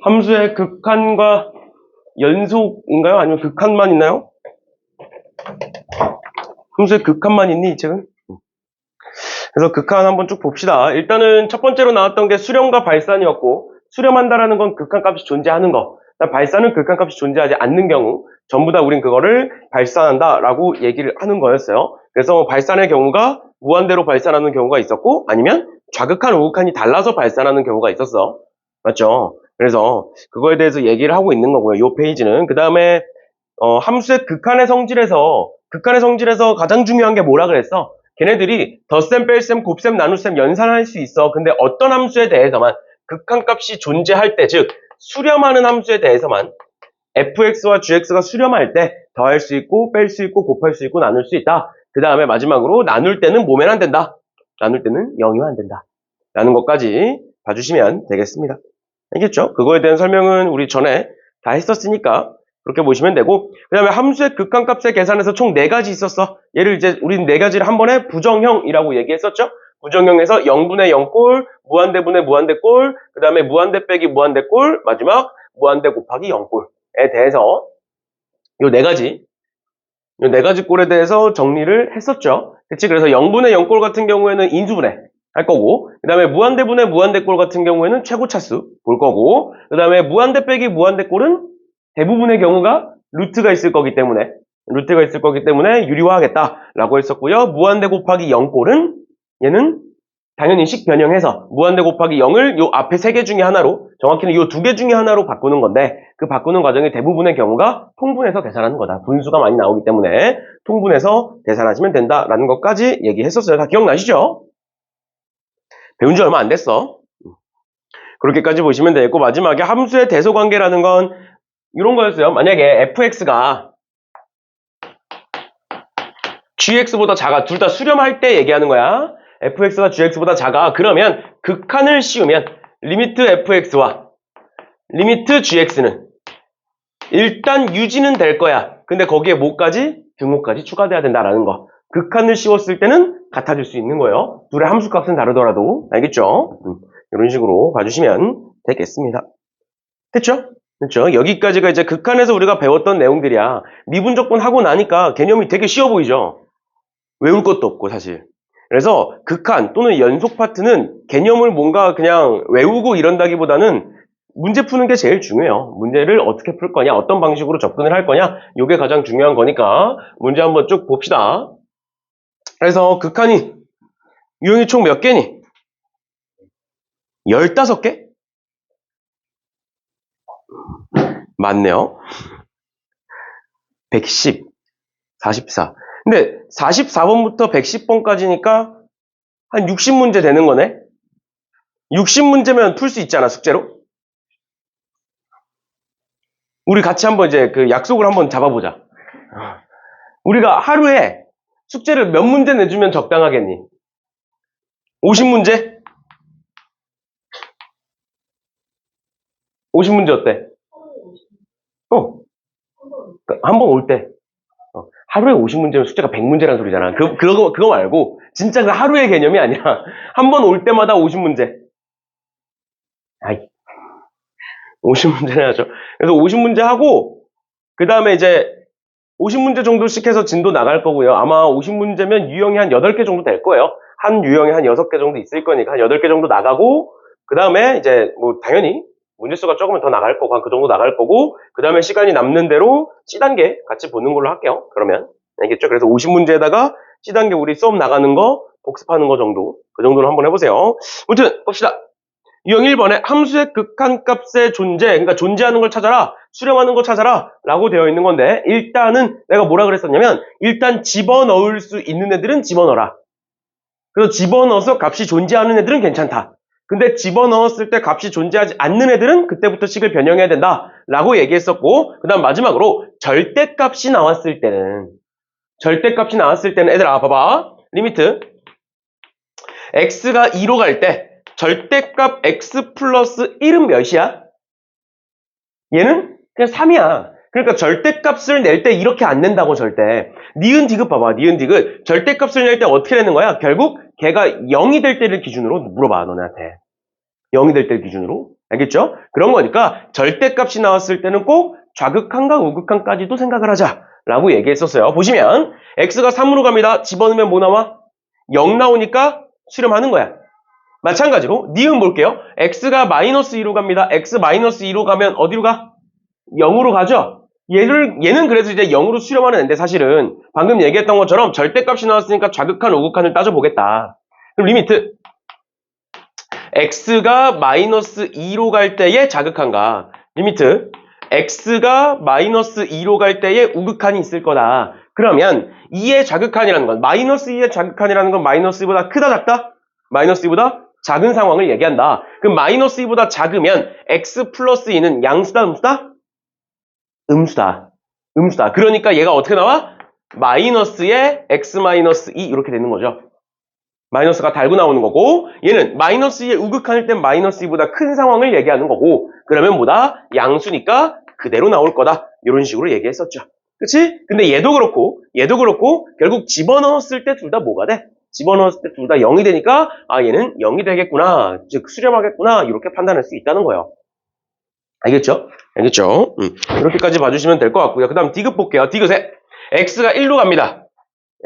함수의 극한과 연속인가요? 아니면 극한만 있나요? 함수의 극한만 있니, 이 책은? 그래서 극한 한번 쭉 봅시다. 일단은 첫 번째로 나왔던 게 수렴과 발산이었고, 수렴한다라는 건 극한값이 존재하는 거. 발산은 극한값이 존재하지 않는 경우, 전부 다 우린 그거를 발산한다라고 얘기를 하는 거였어요. 그래서 발산의 경우가 무한대로 발산하는 경우가 있었고, 아니면 좌극한, 우극한이 달라서 발산하는 경우가 있었어. 맞죠? 그래서 그거에 대해서 얘기를 하고 있는 거고요. 이 페이지는. 그 다음에 함수의 극한의 성질에서 가장 중요한 게 뭐라 그랬어? 걔네들이 덧셈, 뺄셈, 곱셈, 나눗셈 연산할 수 있어. 근데 어떤 함수에 대해서만 극한값이 존재할 때, 즉 수렴하는 함수에 대해서만 fx와 gx가 수렴할 때 더할 수 있고 뺄 수 있고 곱할 수 있고 나눌 수 있다. 그 다음에 마지막으로 나눌 때는 뭐면 안 된다. 나눌 때는 0이면 안 된다. 라는 것까지 봐주시면 되겠습니다. 알겠죠? 그거에 대한 설명은 우리 전에 다 했었으니까 그렇게 보시면 되고, 그 다음에 함수의 극한값의 계산에서 총 4가지 있었어. 얘를 이제 우린 4가지를 한 번에 부정형이라고 얘기했었죠? 부정형에서 0분의 0꼴, 무한대분의 무한대꼴, 그 다음에 무한대 빼기 무한대꼴, 마지막 무한대 곱하기 0꼴에 대해서 요 4가지 꼴에 대해서 정리를 했었죠. 그치? 그래서 0분의 0꼴 같은 경우에는 인수분해 할 거고, 그 다음에 무한대분의 무한대꼴 같은 경우에는 최고차수 볼 거고, 그 다음에 무한대 빼기 무한대꼴은 대부분의 경우가 루트가 있을 거기 때문에 유리화하겠다라고 했었고요. 무한대 곱하기 0꼴은 얘는 당연히 식 변형해서 무한대 곱하기 0을 요 앞에 3개 중에 하나로, 정확히는 요 2개 중에 하나로 바꾸는 건데, 그 바꾸는 과정이 대부분의 경우가 통분해서 계산하는 거다. 분수가 많이 나오기 때문에 통분해서 계산하시면 된다라는 것까지 얘기했었어요. 다 기억나시죠? 배운 지 얼마 안 됐어. 그렇게까지 보시면 되겠고, 마지막에 함수의 대소관계라는 건 이런 거였어요. 만약에 fx가 gx보다 작아. 둘 다 수렴할 때 얘기하는 거야. fx가 gx보다 작아. 그러면 극한을 씌우면 리미트 fx와 리미트 gx는 일단 유지는 될 거야. 근데 거기에 뭐까지? 등호까지 추가돼야 된다라는 거. 극한을 씌웠을 때는 같아질 수 있는 거예요. 둘의 함수값은 다르더라도. 알겠죠? 이런 식으로 봐주시면 되겠습니다. 됐죠? 그렇죠? 여기까지가 이제 극한에서 우리가 배웠던 내용들이야. 미분적분 하고 나니까 개념이 되게 쉬워 보이죠? 외울 것도 없고 사실. 그래서 극한 또는 연속 파트는 개념을 뭔가 그냥 외우고 이런다기보다는 문제 푸는 게 제일 중요해요. 문제를 어떻게 풀 거냐, 어떤 방식으로 접근을 할 거냐, 이게 가장 중요한 거니까 문제 한번 쭉 봅시다. 그래서 극한이 유형이 총 몇 개니? 15개? 맞네요. 110, 44. 근데 44번부터 110번까지니까 한 60문제 되는 거네? 60문제면 풀 수 있잖아, 숙제로? 우리 같이 한번 이제 그 약속을 한번 잡아보자. 우리가 하루에 숙제를 몇 문제 내주면 적당하겠니? 50문제? 50문제 어때? 한 번 올 때. 하루에 50문제면 숙제가 100문제라는 소리잖아. 그거 말고, 진짜 그 하루의 개념이 아니라, 한 번 올 때마다 50문제. 아이, 50문제 해야죠. 그래서 50문제 하고, 그 다음에 이제, 50문제 정도씩 해서 진도 나갈 거고요. 아마 50문제면 유형이 한 8개 정도 될 거예요. 한 유형이 한 6개 정도 있을 거니까, 한 8개 정도 나가고, 그 다음에 이제, 뭐, 당연히, 문제수가 조금은 더 나갈 거고, 한 그 정도 나갈 거고, 그 다음에 시간이 남는 대로 C단계 같이 보는 걸로 할게요. 그러면. 알겠죠? 그래서 50문제에다가 C단계 우리 수업 나가는 거, 복습하는 거 정도, 그 정도로 한번 해보세요. 아무튼, 봅시다. 유형 1번에 함수의 극한값의 존재, 그러니까 존재하는 걸 찾아라, 수렴하는 걸 찾아라, 라고 되어 있는 건데, 일단은 내가 뭐라 그랬었냐면, 일단 집어넣을 수 있는 애들은 집어넣어라. 그래서 집어넣어서 값이 존재하는 애들은 괜찮다. 근데 집어넣었을 때 값이 존재하지 않는 애들은 그때부터 식을 변형해야 된다 라고 얘기했었고, 그 다음 마지막으로 절대값이 나왔을 때는 얘들아 봐봐, 리미트 x가 2로 갈 때 절대값 x 플러스 1은 몇이야? 얘는 그냥 3이야. 그러니까 절대값을 낼 때 이렇게 안 낸다고. 절대 니은 디귿 봐봐. 니은 디귿 절대값을 낼 때 어떻게 내는 거야? 결국 걔가 0이 될 때를 기준으로 물어봐. 너네한테 0이 될 때를 기준으로 알겠죠? 그런 거니까 절대값이 나왔을 때는 꼭 좌극한과 우극한까지도 생각을 하자라고 얘기했었어요. 보시면 x가 3으로 갑니다. 집어넣으면 뭐 나와? 0 나오니까 수렴하는 거야. 마찬가지로 니은 볼게요. x가 마이너스 2로 갑니다. x 마이너스 2로 가면 어디로 가? 0으로 가죠? 얘는 그래서 이제 0으로 수렴하는 애인데 사실은 방금 얘기했던 것처럼 절대값이 나왔으니까 좌극한, 우극한을 따져보겠다. 그럼 리미트 x가 마이너스 2로 갈 때의 좌극한과 리미트 x가 마이너스 2로 갈 때의 우극한이 있을 거다. 그러면 2의 좌극한이라는 건 마이너스 2의 좌극한이라는 건 마이너스 2보다 크다 작다? 마이너스 2보다 작은 상황을 얘기한다. 그럼 마이너스 2보다 작으면 x 플러스 2는 양수다 음수다? 음수다. 음수다. 그러니까 얘가 어떻게 나와? 마이너스의 x 마이너스 2 이렇게 되는 거죠. 마이너스가 달고 나오는 거고 얘는 마이너스 2의 우극한일 땐 마이너스 2보다 큰 상황을 얘기하는 거고 그러면 뭐다? 양수니까 그대로 나올 거다. 이런 식으로 얘기했었죠. 그치? 근데 얘도 그렇고 결국 집어넣었을 때 둘 다 뭐가 돼? 집어넣었을 때 둘 다 0이 되니까 아 얘는 0이 되겠구나. 즉 수렴하겠구나. 이렇게 판단할 수 있다는 거예요. 알겠죠? 알겠죠? 이렇게까지 봐주시면 될 것 같고요. 그 다음 디귿 볼게요. 디귿에 x가 1로 갑니다.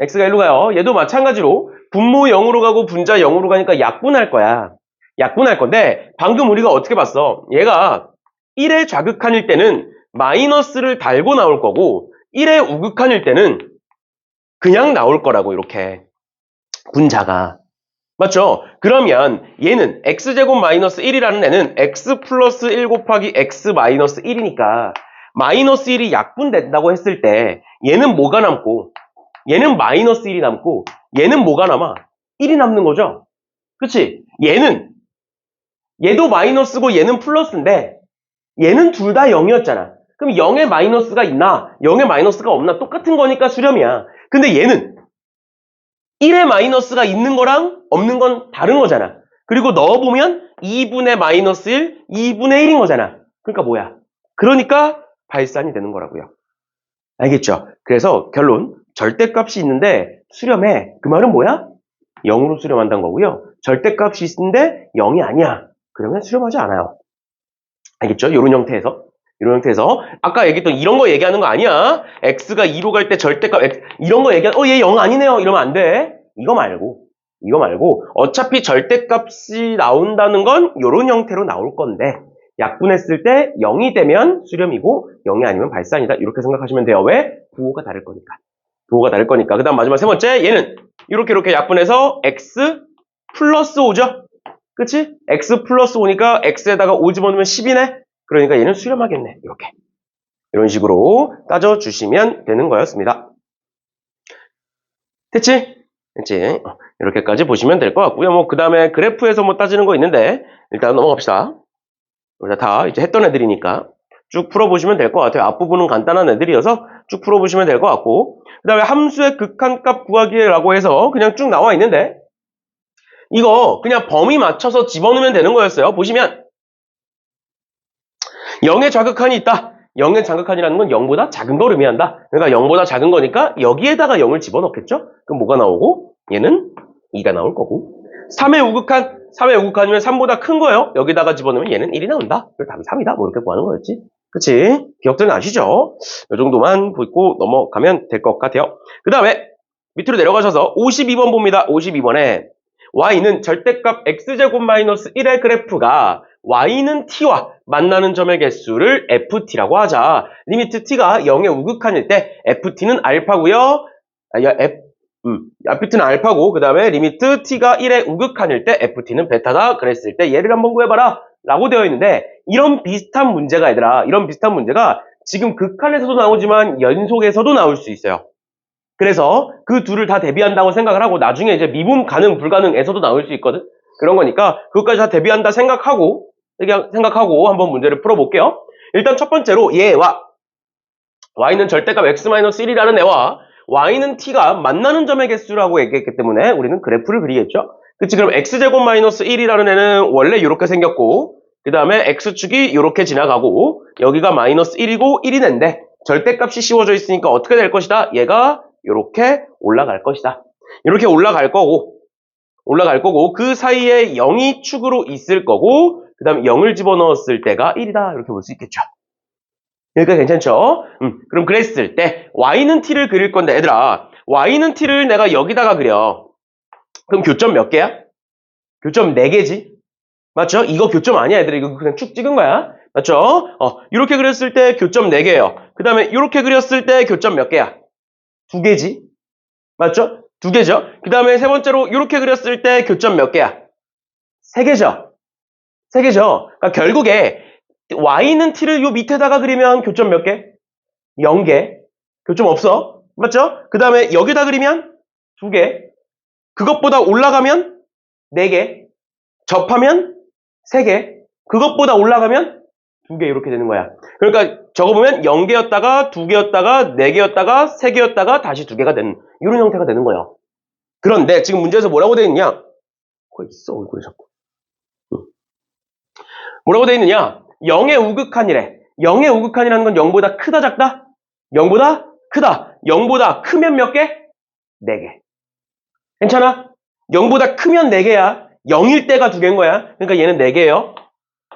x가 1로 가요. 얘도 마찬가지로 분모 0으로 가고 분자 0으로 가니까 약분할 거야. 약분할 건데 방금 우리가 어떻게 봤어? 얘가 1의 좌극한일 때는 마이너스를 달고 나올 거고 1의 우극한일 때는 그냥 나올 거라고 이렇게 분자가. 맞죠? 그러면 얘는 x제곱 마이너스 1이라는 애는 x 플러스 1 곱하기 x 마이너스 1이니까 마이너스 1이 약분된다고 했을 때 얘는 뭐가 남고 얘는 마이너스 1이 남고 얘는 뭐가 남아? 1이 남는 거죠? 그치? 얘도 마이너스고 얘는 플러스인데 얘는 둘 다 0이었잖아. 그럼 0에 마이너스가 있나? 0에 마이너스가 없나? 똑같은 거니까 수렴이야. 근데 얘는 1에 마이너스가 있는 거랑 없는 건 다른 거잖아. 그리고 넣어보면 2분의 마이너스 1, 2분의 1인 거잖아. 그러니까 뭐야? 그러니까 발산이 되는 거라고요. 알겠죠? 그래서 결론, 절대값이 있는데 수렴해. 그 말은 뭐야? 0으로 수렴한다는 거고요. 절대값이 있는데 0이 아니야. 그러면 수렴하지 않아요. 알겠죠? 이런 형태에서. 아까 얘기했던 이런 거 얘기하는 거 아니야. x가 2로 갈 때 절대값 이런 거 얘기하는 얘 0 아니네요. 이러면 안 돼. 이거 말고 어차피 절대값이 나온다는 건 이런 형태로 나올 건데 약분했을 때 0이 되면 수렴이고 0이 아니면 발산이다. 이렇게 생각하시면 돼요. 왜? 부호가 다를 거니까. 그 다음 마지막 세 번째 얘는 이렇게 약분해서 x 플러스 5죠. 그치? x 플러스 5니까 x에다가 5 집어넣으면 10이네. 그러니까 얘는 수렴하겠네. 이렇게. 이런 식으로 따져주시면 되는 거였습니다. 됐지? 이렇게까지 보시면 될 것 같고요. 그 다음에 그래프에서 따지는 거 있는데, 일단 넘어갑시다. 우리가 다 이제 했던 애들이니까 쭉 풀어보시면 될 것 같아요. 앞부분은 간단한 애들이어서 쭉 풀어보시면 될 것 같고, 그 다음에 함수의 극한값 구하기라고 해서 그냥 쭉 나와 있는데, 이거 그냥 범위 맞춰서 집어넣으면 되는 거였어요. 보시면, 0의 좌극한이 있다. 0의 좌극한이라는 건 0보다 작은 걸 의미한다. 그러니까 0보다 작은 거니까 여기에다가 0을 집어넣겠죠? 그럼 뭐가 나오고? 얘는 2가 나올 거고. 3의 우극한이면 3보다 큰 거예요. 여기다가 집어넣으면 얘는 1이 나온다. 그래서 답이 3이다. 뭐 이렇게 구하는 거였지. 그치? 기억들 나시죠? 이 정도만 보고 넘어가면 될 것 같아요. 그 다음에 밑으로 내려가셔서 52번 봅니다. 52번에 y는 절대값 x제곱 마이너스 1의 그래프가 y는 t와 만나는 점의 개수를 ft라고 하자. 리미트 t가 0의 우극한일 때 ft는 알파고요. ft는 알파고 그 다음에 리미트 t가 1의 우극한일 때 ft는 베타다. 그랬을 때 얘를 한번 구해봐라 라고 되어 있는데 이런 비슷한 문제가 얘들아 지금 극한에서도 나오지만 연속에서도 나올 수 있어요. 그래서 그 둘을 다 대비한다고 생각을 하고 나중에 이제 미분 가능 불가능에서도 나올 수 있거든. 그런 거니까 그것까지 다 대비한다 생각하고 한번 문제를 풀어볼게요. 일단 첫 번째로 얘와 y는 절대값 x-1이라는 애와 y는 t가 만나는 점의 개수라고 얘기했기 때문에 우리는 그래프를 그리겠죠. 그치? 그럼 x제곱 마이너스 1이라는 애는 원래 이렇게 생겼고 그 다음에 x축이 이렇게 지나가고 여기가 마이너스 1이고 1이 낸데 절대값이 씌워져 있으니까 어떻게 될 것이다? 얘가 이렇게 올라갈 것이다. 이렇게 올라갈 거고 그 사이에 0이 축으로 있을 거고 그 다음에 0을 집어넣었을 때가 1이다. 이렇게 볼 수 있겠죠. 여기까지 괜찮죠? 그럼 그랬을 때 y는 t를 그릴 건데 얘들아 y는 t를 내가 여기다가 그려. 그럼 교점 몇 개야? 교점 4개지? 맞죠? 이거 교점 아니야 얘들아. 이거 그냥 축 찍은 거야. 맞죠? 이렇게 그렸을 때 교점 4개예요. 그 다음에 이렇게 그렸을 때 교점 몇 개야? 2개지? 맞죠? 2개죠? 그 다음에 세 번째로 이렇게 그렸을 때 교점 몇 개야? 3개죠? 3개죠? 그러니까 결국에 y는 t를 요 밑에다가 그리면 교점 몇 개? 0개. 교점 없어. 맞죠? 그 다음에 여기다 그리면 2개. 그것보다 올라가면 4개. 접하면 3개. 그것보다 올라가면 2개 이렇게 되는 거야. 그러니까 적어보면 0개였다가 2개였다가 4개였다가 3개였다가 다시 2개가 되는 이런 형태가 되는 거예요. 그런데 지금 문제에서 뭐라고 되어 있냐? 거기 있어 얼굴에 자꾸. 뭐라고 되어 있느냐? 0의 우극한이래. 0의 우극한이라는 건 0보다 크다 작다? 0보다 크다. 0보다 크면 몇 개? 4개. 괜찮아? 0보다 크면 4개야. 0일 때가 2개인 거야. 그러니까 얘는 4개예요.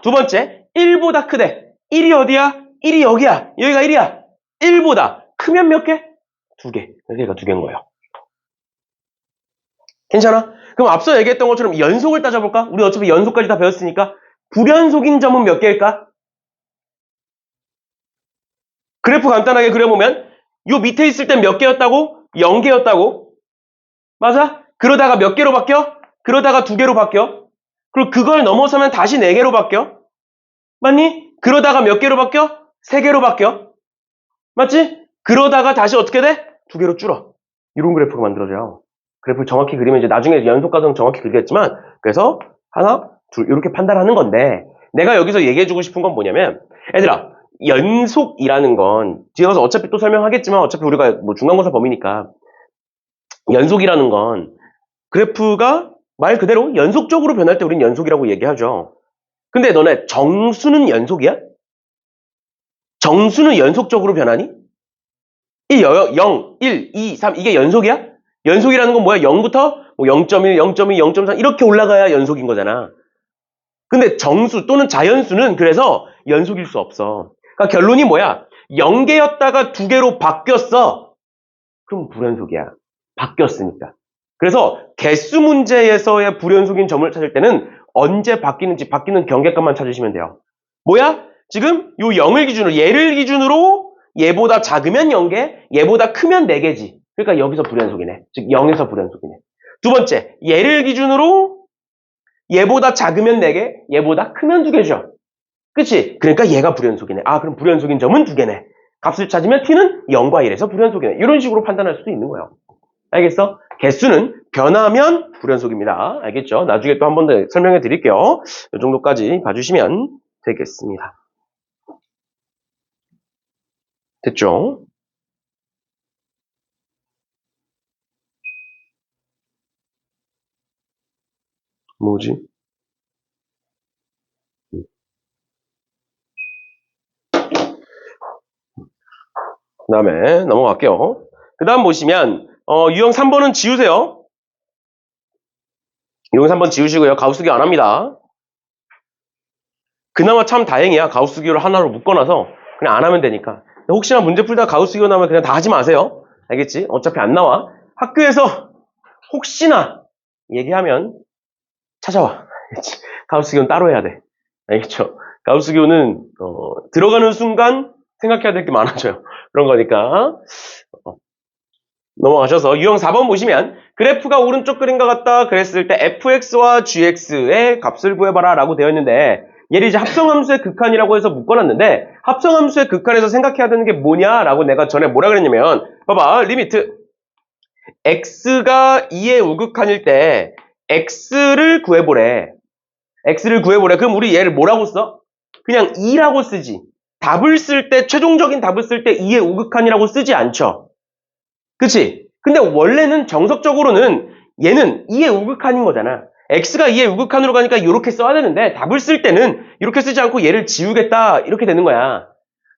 두 번째, 1보다 크대. 1이 어디야? 1이 여기야. 여기가 1이야. 1보다 크면 몇 개? 2개. 여기가 2개인 거예요. 괜찮아? 그럼 앞서 얘기했던 것처럼 연속을 따져볼까? 우리 어차피 연속까지 다 배웠으니까 불연속인 점은 몇 개일까? 그래프 간단하게 그려보면 요 밑에 있을 땐 몇 개였다고? 0개였다고? 맞아? 그러다가 몇 개로 바뀌어? 그러다가 2개로 바뀌어? 그리고 그걸 넘어서면 다시 4개로 바뀌어? 맞니? 그러다가 몇 개로 바뀌어? 3개로 바뀌어? 맞지? 그러다가 다시 어떻게 돼? 2개로 줄어. 이런 그래프가 만들어져요. 그래프를 정확히 그리면 이제 나중에 연속 과정 정확히 그리겠지만 그래서 하나, 둘 이렇게 판단하는 건데 내가 여기서 얘기해주고 싶은 건 뭐냐면 얘들아 연속이라는 건 뒤에 가서 어차피 또 설명하겠지만 어차피 우리가 뭐 중간고사 범위니까 연속이라는 건 그래프가 말 그대로 연속적으로 변할 때 우린 연속이라고 얘기하죠. 근데 너네 정수는 연속이야? 정수는 연속적으로 변하니? 0, 1, 2, 3 이게 연속이야? 연속이라는 건 뭐야? 0부터 0.1, 0.2, 0.3 이렇게 올라가야 연속인 거잖아. 근데 정수 또는 자연수는 그래서 연속일 수 없어. 그러니까 결론이 뭐야? 0개였다가 2개로 바뀌었어. 그럼 불연속이야. 바뀌었으니까. 그래서 개수 문제에서의 불연속인 점을 찾을 때는 언제 바뀌는지 바뀌는 경계값만 찾으시면 돼요. 뭐야? 지금 요 0을 기준으로 얘를 기준으로 얘보다 작으면 0개, 얘보다 크면 4개지. 그러니까 여기서 불연속이네. 즉 0에서 불연속이네. 두 번째, 얘를 기준으로 얘보다 작으면 4개, 얘보다 크면 2개죠. 그치? 그러니까 얘가 불연속이네. 아, 그럼 불연속인 점은 2개네. 값을 찾으면 t는 0과 1에서 불연속이네. 이런 식으로 판단할 수도 있는 거예요. 알겠어? 개수는 변하면 불연속입니다. 알겠죠? 나중에 또 한 번 더 설명해 드릴게요. 이 정도까지 봐주시면 되겠습니다. 됐죠? 뭐지? 그 다음에 넘어갈게요. 그 다음 보시면 유형 3번은 지우세요. 유형 3번 지우시고요. 가우스기 안 합니다. 그나마 참 다행이야. 가우스기를 하나로 묶어놔서 그냥 안 하면 되니까. 혹시나 문제 풀다가 가우스기로 나오면 그냥 다 하지 마세요. 알겠지? 어차피 안 나와. 학교에서 혹시나 얘기하면 찾아와. 알겠지? 가우스기는 따로 해야 돼. 알겠죠? 가우스기는 들어가는 순간 생각해야 될 게 많아져요. 그런 거니까 넘어가셔서 유형 4번 보시면 그래프가 오른쪽 그림과 같다 그랬을 때 fx와 gx의 값을 구해봐라 라고 되어 있는데 얘를 이제 합성함수의 극한이라고 해서 묶어놨는데 합성함수의 극한에서 생각해야 되는 게 뭐냐라고 내가 전에 뭐라 그랬냐면 봐봐 리미트 x가 2의 우극한일 때 x를 구해보래. x를 구해보래. 그럼 우리 얘를 뭐라고 써? 그냥 2라고 쓰지. 답을 쓸 때 최종적인 답을 쓸 때 2의 우극한이라고 쓰지 않죠. 그치? 근데 원래는 정석적으로는 얘는 2의 우극한인 거잖아. x가 2의 우극한으로 가니까 이렇게 써야 되는데 답을 쓸 때는 이렇게 쓰지 않고 얘를 지우겠다 이렇게 되는 거야.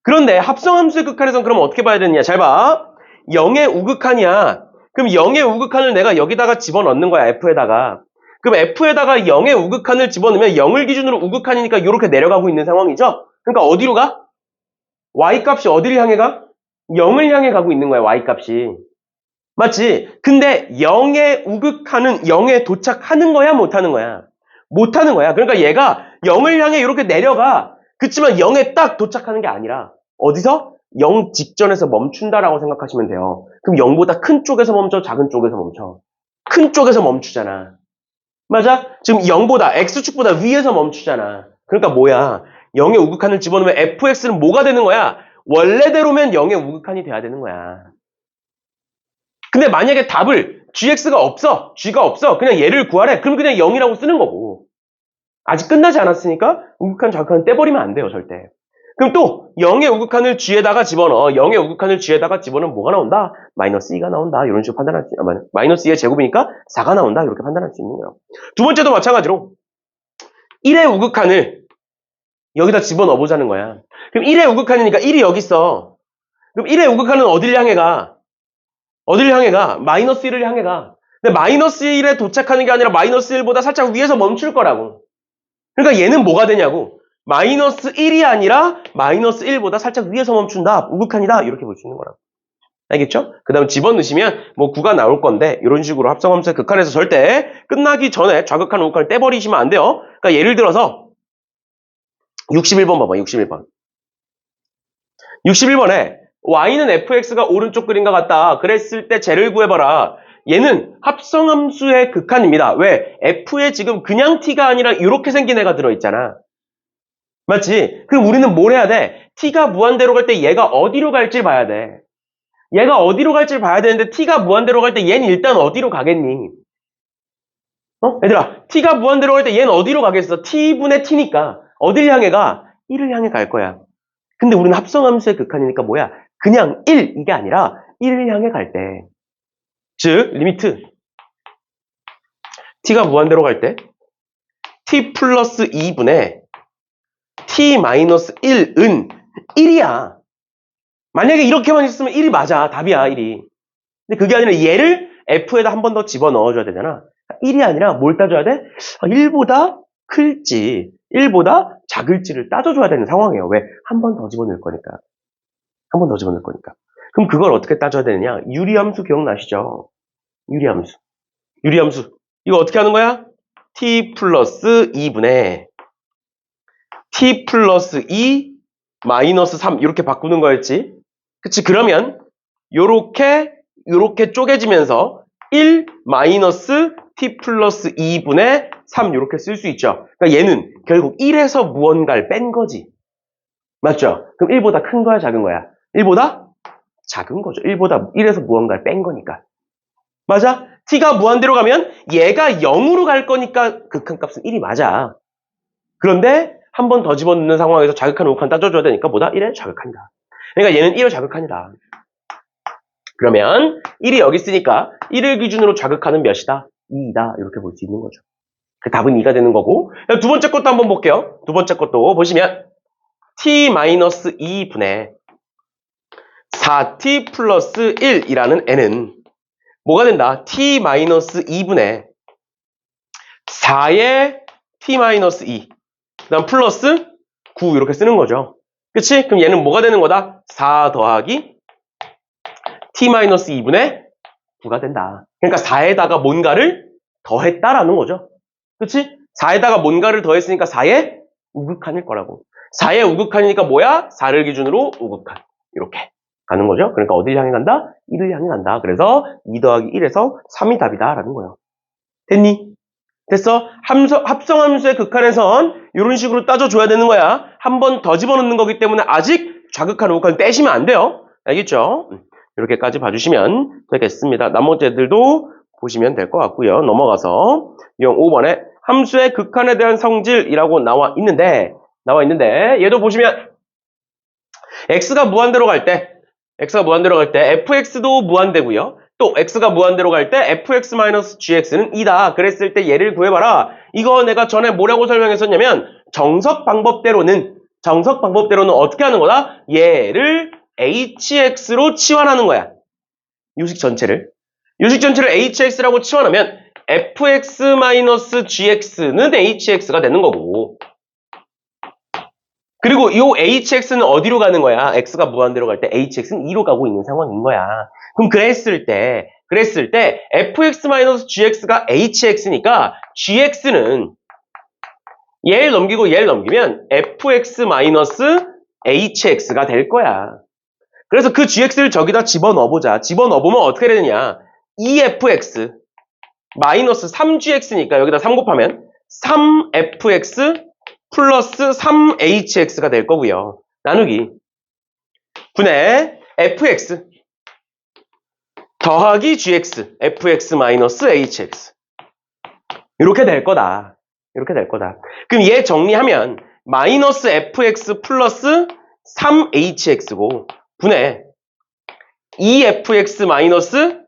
그런데 합성함수의 극한에선 그럼 어떻게 봐야 되느냐? 잘 봐. 0의 우극한이야. 그럼 0의 우극한을 내가 여기다가 집어넣는 거야. f에다가. 그럼 F에다가 0의 우극한을 집어넣으면 0을 기준으로 우극한이니까 이렇게 내려가고 있는 상황이죠? 그러니까 어디로 가? Y값이 어디를 향해 가? 0을 향해 가고 있는 거야, Y값이. 맞지? 근데 0의 우극한은 0에 도착하는 거야, 못하는 거야? 못하는 거야. 그러니까 얘가 0을 향해 이렇게 내려가. 그치만 0에 딱 도착하는 게 아니라 어디서? 0 직전에서 멈춘다라고 생각하시면 돼요. 그럼 0보다 큰 쪽에서 멈춰, 작은 쪽에서 멈춰? 큰 쪽에서 멈추잖아. 맞아? 지금 0보다, X축보다 위에서 멈추잖아. 그러니까 뭐야? 0의 우극한을 집어넣으면 fx는 뭐가 되는 거야? 원래대로면 0의 우극한이 돼야 되는 거야. 근데 만약에 답을 gx가 없어, g가 없어, 그냥 얘를 구하래. 그럼 그냥 0이라고 쓰는 거고. 아직 끝나지 않았으니까 우극한, 좌극한 떼버리면 안 돼요, 절대. 그럼 또 0의 우극한을 g에다가 집어넣어. 0의 우극한을 g에다가 집어넣으면 뭐가 나온다? 마이너스 2가 나온다. 이런 식으로 판단할 수, 마이너스 2의 제곱이니까 4가 나온다. 이렇게 판단할 수 있는 거예요. 두 번째도 마찬가지로 1의 우극한을 여기다 집어넣어보자는 거야. 그럼 1의 우극한이니까 1이 여기 있어. 그럼 1의 우극한은 어딜 향해 가? 어딜 향해 가? 마이너스 1을 향해 가. 근데 마이너스 1에 도착하는 게 아니라 마이너스 1보다 살짝 위에서 멈출 거라고. 그러니까 얘는 뭐가 되냐고. 마이너스 1이 아니라 마이너스 1보다 살짝 위에서 멈춘다. 우극한이다. 이렇게 볼 수 있는 거라고. 알겠죠? 그 다음 집어넣으시면 뭐 9가 나올 건데 이런 식으로 합성함수의 극한에서 절대 끝나기 전에 좌극한, 우극한을 떼버리시면 안 돼요. 그러니까 예를 들어서 61번 봐봐. 61번. 61번에 y는 fx가 오른쪽 그림과 같다. 그랬을 때 쟤를 구해봐라. 얘는 합성함수의 극한입니다. 왜? f에 지금 그냥 t가 아니라 이렇게 생긴 애가 들어있잖아. 맞지? 그럼 우리는 뭘 해야 돼? t가 무한대로 갈 때 얘가 어디로 갈지 봐야 돼. 얘가 어디로 갈지 봐야 되는데 t가 무한대로 갈 때 얘는 일단 어디로 가겠니? 얘들아, t가 무한대로 갈 때 얘는 어디로 가겠어? t분의 t니까 어딜 향해 가? 1을 향해 갈 거야. 근데 우리는 합성함수의 극한이니까 뭐야? 그냥 1 이게 아니라 1을 향해 갈 때, 즉 리미트 t가 무한대로 갈 때 t 플러스 2분의 t 마이너스 1은 1이야. 만약에 이렇게만 있으면 1이 맞아. 답이야, 1이. 근데 그게 아니라 얘를 f에다 한 번 더 집어넣어줘야 되잖아. 1이 아니라 뭘 따져야 돼? 1보다 클지, 1보다 작을지를 따져줘야 되는 상황이에요. 왜? 한 번 더 집어넣을 거니까. 한 번 더 집어넣을 거니까. 그럼 그걸 어떻게 따져야 되느냐? 유리함수 기억나시죠? 유리함수. 유리함수. 이거 어떻게 하는 거야? t 플러스 2분의 t 플러스 2 마이너스 3 이렇게 바꾸는 거였지. 그치? 그러면 요렇게 쪼개지면서 1 마이너스 t 플러스 2분의 3 이렇게 쓸 수 있죠. 그러니까 얘는 결국 1에서 무언가를 뺀 거지. 맞죠? 그럼 1보다 큰 거야, 작은 거야? 1보다 작은 거죠. 1에서 무언가를 뺀 거니까. 맞아? t가 무한대로 가면 얘가 0으로 갈 거니까 극한값은 1이 맞아. 그런데 한 번 더 집어넣는 상황에서 자극한, 우극한 따져줘야 되니까 뭐다? 1의 자극한이다. 그러니까 얘는 1의 자극한이다. 그러면 1이 여기 있으니까 1을 기준으로 자극하는 몇이다? 2이다. 이렇게 볼 수 있는 거죠. 그 답은 2가 되는 거고. 두 번째 것도 한번 볼게요. 두 번째 것도 보시면 t-2분의 4t 플러스 1이라는 n은 뭐가 된다? t-2분의 4의 t-2 그 다음 플러스 9 이렇게 쓰는 거죠. 그치? 그럼 얘는 뭐가 되는 거다? 4 더하기 t-2분의 9가 된다. 그러니까 4에다가 뭔가를 더했다라는 거죠. 그치? 4에다가 뭔가를 더했으니까 4의 우극한일 거라고. 4의 우극한이니까 뭐야? 4를 기준으로 우극한. 이렇게 가는 거죠. 그러니까 어딜 향해 간다? 1을 향해 간다. 그래서 2 더하기 1에서 3이 답이다 라는 거예요. 됐니? 됐어? 합성함수의 극한에선 이런 식으로 따져줘야 되는 거야. 한 번 더 집어넣는 거기 때문에 아직 좌극한, 우극한 떼시면 안 돼요. 알겠죠? 이렇게까지 봐주시면 되겠습니다. 나머지 애들도 보시면 될 것 같고요. 넘어가서 5번에 함수의 극한에 대한 성질이라고 나와 있는데 얘도 보시면 x가 무한대로 갈 때 fx도 무한대고요. 또 x가 무한대로 갈 때 fx-gx는 2다. 그랬을 때 얘를 구해봐라. 이거 내가 전에 뭐라고 설명했었냐면 정석 방법대로는 어떻게 하는 거다? 얘를 hx로 치환하는 거야. 유식 전체를 hx라고 치환하면 fx-gx는 hx가 되는 거고. 그리고 이 hx는 어디로 가는 거야? x가 무한대로 갈 때 hx는 2로 가고 있는 상황인 거야. 그럼 그랬을 때 fx-gx가 hx니까 gx는 얘를 넘기고 얘를 넘기면 fx-hx가 될 거야. 그래서 그 gx를 저기다 집어넣어보자. 집어넣어보면 어떻게 되느냐? 2fx 마이너스 3gx니까 여기다 3 곱하면 3fx 플러스 3hx가 될 거고요. 나누기 분의 fx 더하기 gx fx 마이너스 hx 이렇게 될 거다. 이렇게 될 거다. 그럼 얘 정리하면 마이너스 fx 플러스 3hx고 분의 2fx 마이너스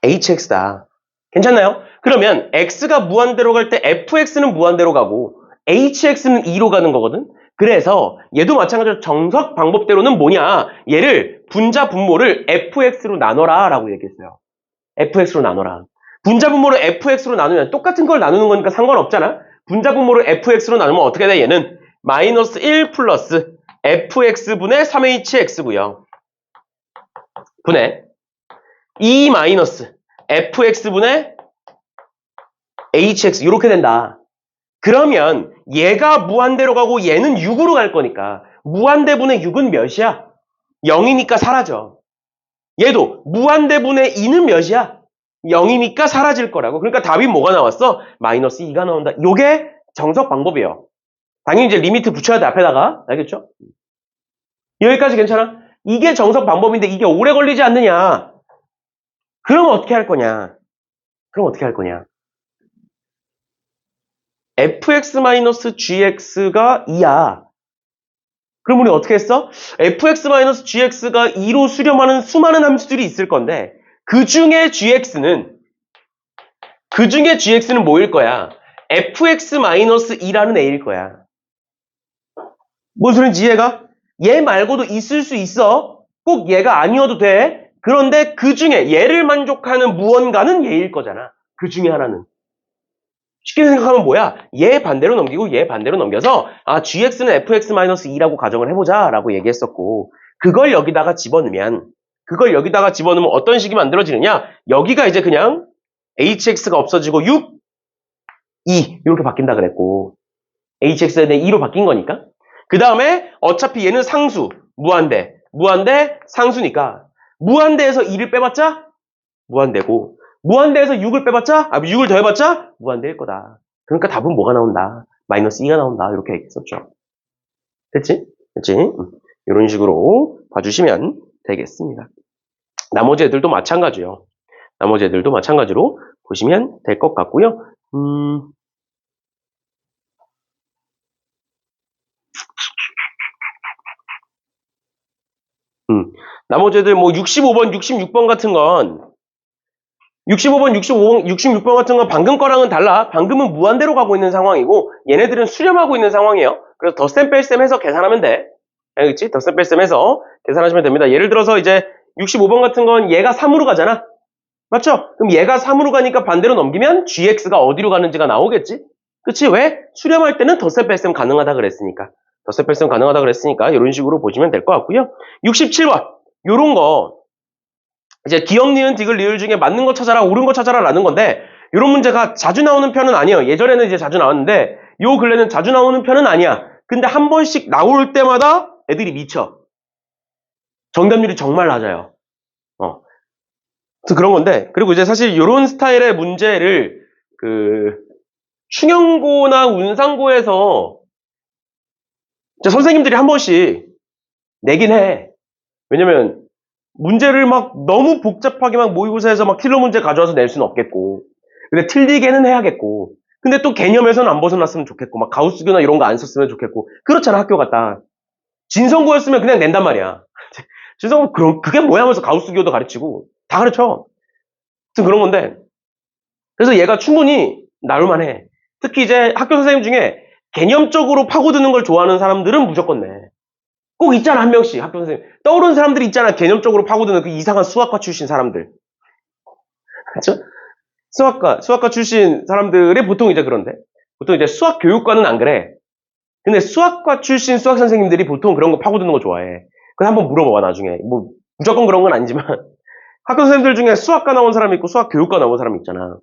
hx다. 괜찮나요? 그러면 x가 무한대로 갈 때 fx는 무한대로 가고 hx는 2로 가는 거거든. 그래서 얘도 마찬가지로 정석 방법대로는 뭐냐? 얘를 분자 분모를 fx로 나눠라 라고 얘기했어요. fx로 나눠라. 분자 분모를 fx로 나누면 똑같은 걸 나누는 거니까 상관없잖아. 분자 분모를 fx로 나누면 어떻게 돼? 얘는 마이너스 1 플러스 fx분의 3hx고요. 분의 2 마이너스 fx분의 hx 이렇게 된다. 그러면 얘가 무한대로 가고 얘는 6으로 갈 거니까 무한대분의 6은 몇이야? 0이니까 사라져. 얘도 무한대분의 2는 몇이야? 0이니까 사라질 거라고. 그러니까 답이 뭐가 나왔어? 마이너스 2가 나온다. 요게 정석 방법이에요. 당연히 이제 리미트 붙여야 돼 앞에다가. 알겠죠? 여기까지 괜찮아? 이게 정석 방법인데 이게 오래 걸리지 않느냐? 그럼 어떻게 할 거냐? fx-gx가 2야. 그럼 우리 어떻게 했어? fx-gx가 2로 수렴하는 수많은 함수들이 있을 건데 그 중에 gx는 뭐일 거야? fx-2라는 애일 거야. 뭔 소린지 이해가? 얘 말고도 있을 수 있어. 꼭 얘가 아니어도 돼. 그런데 그 중에 얘를 만족하는 무언가는 얘일 거잖아. 그 중에 하나는. 쉽게 생각하면 뭐야? 얘 반대로 넘기고 얘 반대로 넘겨서 gx는 fx-2라고 가정을 해보자 라고 얘기했었고 그걸 여기다가 집어넣으면 어떤 식이 만들어지느냐? 여기가 이제 그냥 hx가 없어지고 6, 2 이렇게 바뀐다 그랬고 hx에 대해 2로 바뀐 거니까 그 다음에 어차피 얘는 상수, 무한대, 상수니까 무한대에서 2를 빼봤자 무한대고 무한대에서 6을 빼봤자 6을 더해봤자 무한대일 거다. 그러니까 답은 뭐가 나온다? 마이너스 2가 나온다. 이렇게 얘기했었죠. 됐지? 이런 식으로 봐주시면 되겠습니다. 나머지 애들도 마찬가지요. 나머지 애들도 마찬가지로 보시면 될 것 같고요. 나머지 애들 뭐 65번, 66번 같은 건 65번, 66번 같은 건 방금 거랑은 달라. 방금은 무한대로 가고 있는 상황이고 얘네들은 수렴하고 있는 상황이에요. 그래서 덧셈 뺄셈 해서 계산하면 돼. 알겠지? 덧셈 뺄셈 해서 계산하시면 됩니다. 예를 들어서 이제 65번 같은 건 얘가 3으로 가잖아. 맞죠? 그럼 얘가 3으로 가니까 반대로 넘기면 gx가 어디로 가는지가 나오겠지? 그치? 왜? 수렴할 때는 덧셈 뺄셈 가능하다 그랬으니까. 덧셈 뺄셈 가능하다 그랬으니까 이런 식으로 보시면 될 것 같고요. 67번. 요런 거 이제 기억, 니은, 디귿, 리을 중에 맞는 거 찾아라, 옳은 거 찾아라 라는 건데 이런 문제가 자주 나오는 편은 아니에요. 예전에는 이제 자주 나왔는데 요 근래는 자주 나오는 편은 아니야. 근데 한 번씩 나올 때마다 애들이 미쳐. 정답률이 정말 낮아요. 그래서 그런 건데 그리고 이제 사실 이런 스타일의 문제를 충영고나 운상고에서 선생님들이 한 번씩 내긴 해. 왜냐면 문제를 막 너무 복잡하게 막 모의고사에서 막 킬러 문제 가져와서 낼 수는 없겠고 근데 틀리게는 해야겠고 근데 또 개념에서는 안 벗어났으면 좋겠고 막 가우스교나 이런 거 안 썼으면 좋겠고 그렇잖아 학교가 딱 진성고였으면 그냥 낸단 말이야. 진성고 그게 뭐야 하면서 가우스교도 가르치고 다 가르쳐. 그런 건데 그래서 얘가 충분히 나올만해. 특히 이제 학교 선생님 중에 개념적으로 파고드는 걸 좋아하는 사람들은 무조건 내. 꼭 있잖아 한 명씩 학교 선생님 떠오르는 사람들이 있잖아. 개념적으로 파고드는 그 이상한 수학과 출신 사람들. 그렇죠? 수학과 출신 사람들이 보통 이제 그런데. 보통 이제 수학 교육과는 안 그래. 근데 수학과 출신 수학 선생님들이 보통 그런 거 파고드는 거 좋아해. 그래서 한번 물어봐봐, 나중에. 뭐, 무조건 그런 건 아니지만. 학교 선생님들 중에 수학과 나온 사람이 있고 수학 교육과 나온 사람이 있잖아.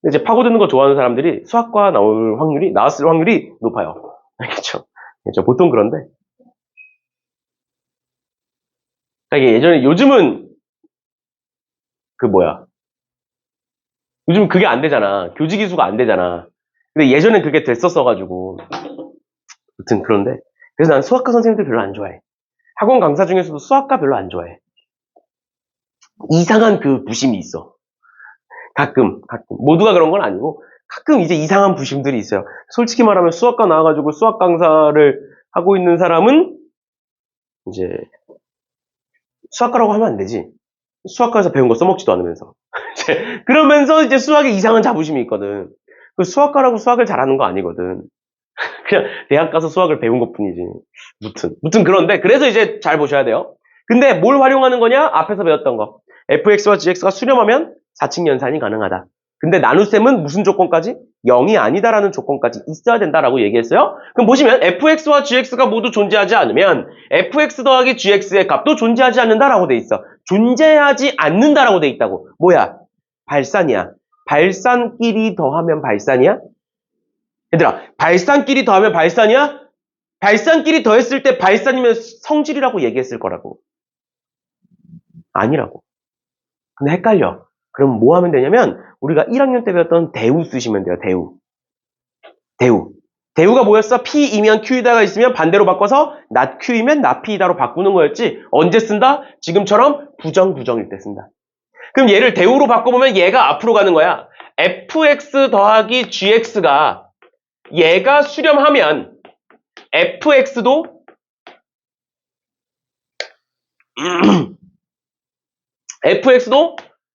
근데 이제 파고드는 거 좋아하는 사람들이 수학과 나왔을 확률이 높아요. 알겠죠? 그렇죠? 보통 그런데. 그러니까 이게 요즘은, 요즘 그게 안 되잖아. 교직이수가 안 되잖아. 근데 예전엔 그게 됐었어가지고. 아무튼 그런데. 그래서 난 수학과 선생님들 별로 안 좋아해. 학원 강사 중에서도 수학과 별로 안 좋아해. 이상한 그 부심이 있어. 가끔. 모두가 그런 건 아니고, 가끔 이제 이상한 부심들이 있어요. 솔직히 말하면 수학과 나와가지고 수학 강사를 하고 있는 사람은, 이제, 수학과라고 하면 안 되지. 수학과에서 배운 거 써먹지도 않으면서. 그러면서 이제 수학에 이상한 자부심이 있거든. 그 수학과라고 수학을 잘하는 거 아니거든. 그냥 대학 가서 수학을 배운 것 뿐이지. 무튼 그런데, 그래서 이제 잘 보셔야 돼요. 근데 뭘 활용하는 거냐? 앞에서 배웠던 거. fx와 gx가 수렴하면 4층 연산이 가능하다. 근데 나눗셈은 무슨 조건까지? 0이 아니다라는 조건까지 있어야 된다라고 얘기했어요. 그럼 보시면 fx와 gx가 모두 존재하지 않으면 fx 더하기 gx의 값도 존재하지 않는다라고 돼 있어. 존재하지 않는다라고 돼 있다고. 뭐야? 발산이야. 발산끼리 더하면 발산이야? 얘들아, 발산끼리 더하면 발산이야? 발산끼리 더했을 때 발산이면 성질이라고 얘기했을 거라고. 아니라고. 근데 헷갈려. 그럼 뭐 하면 되냐면 우리가 1학년 때 배웠던 대우 쓰시면 돼요. 대우가 뭐였어? P이면 Q이다가 있으면 반대로 바꿔서 not Q이면 not P이다로 바꾸는 거였지. 언제 쓴다? 지금처럼 부정일 때 쓴다. 그럼 얘를 대우로 바꿔보면 얘가 앞으로 가는 거야. fx 더하기 gx가 얘가 수렴하면 fx도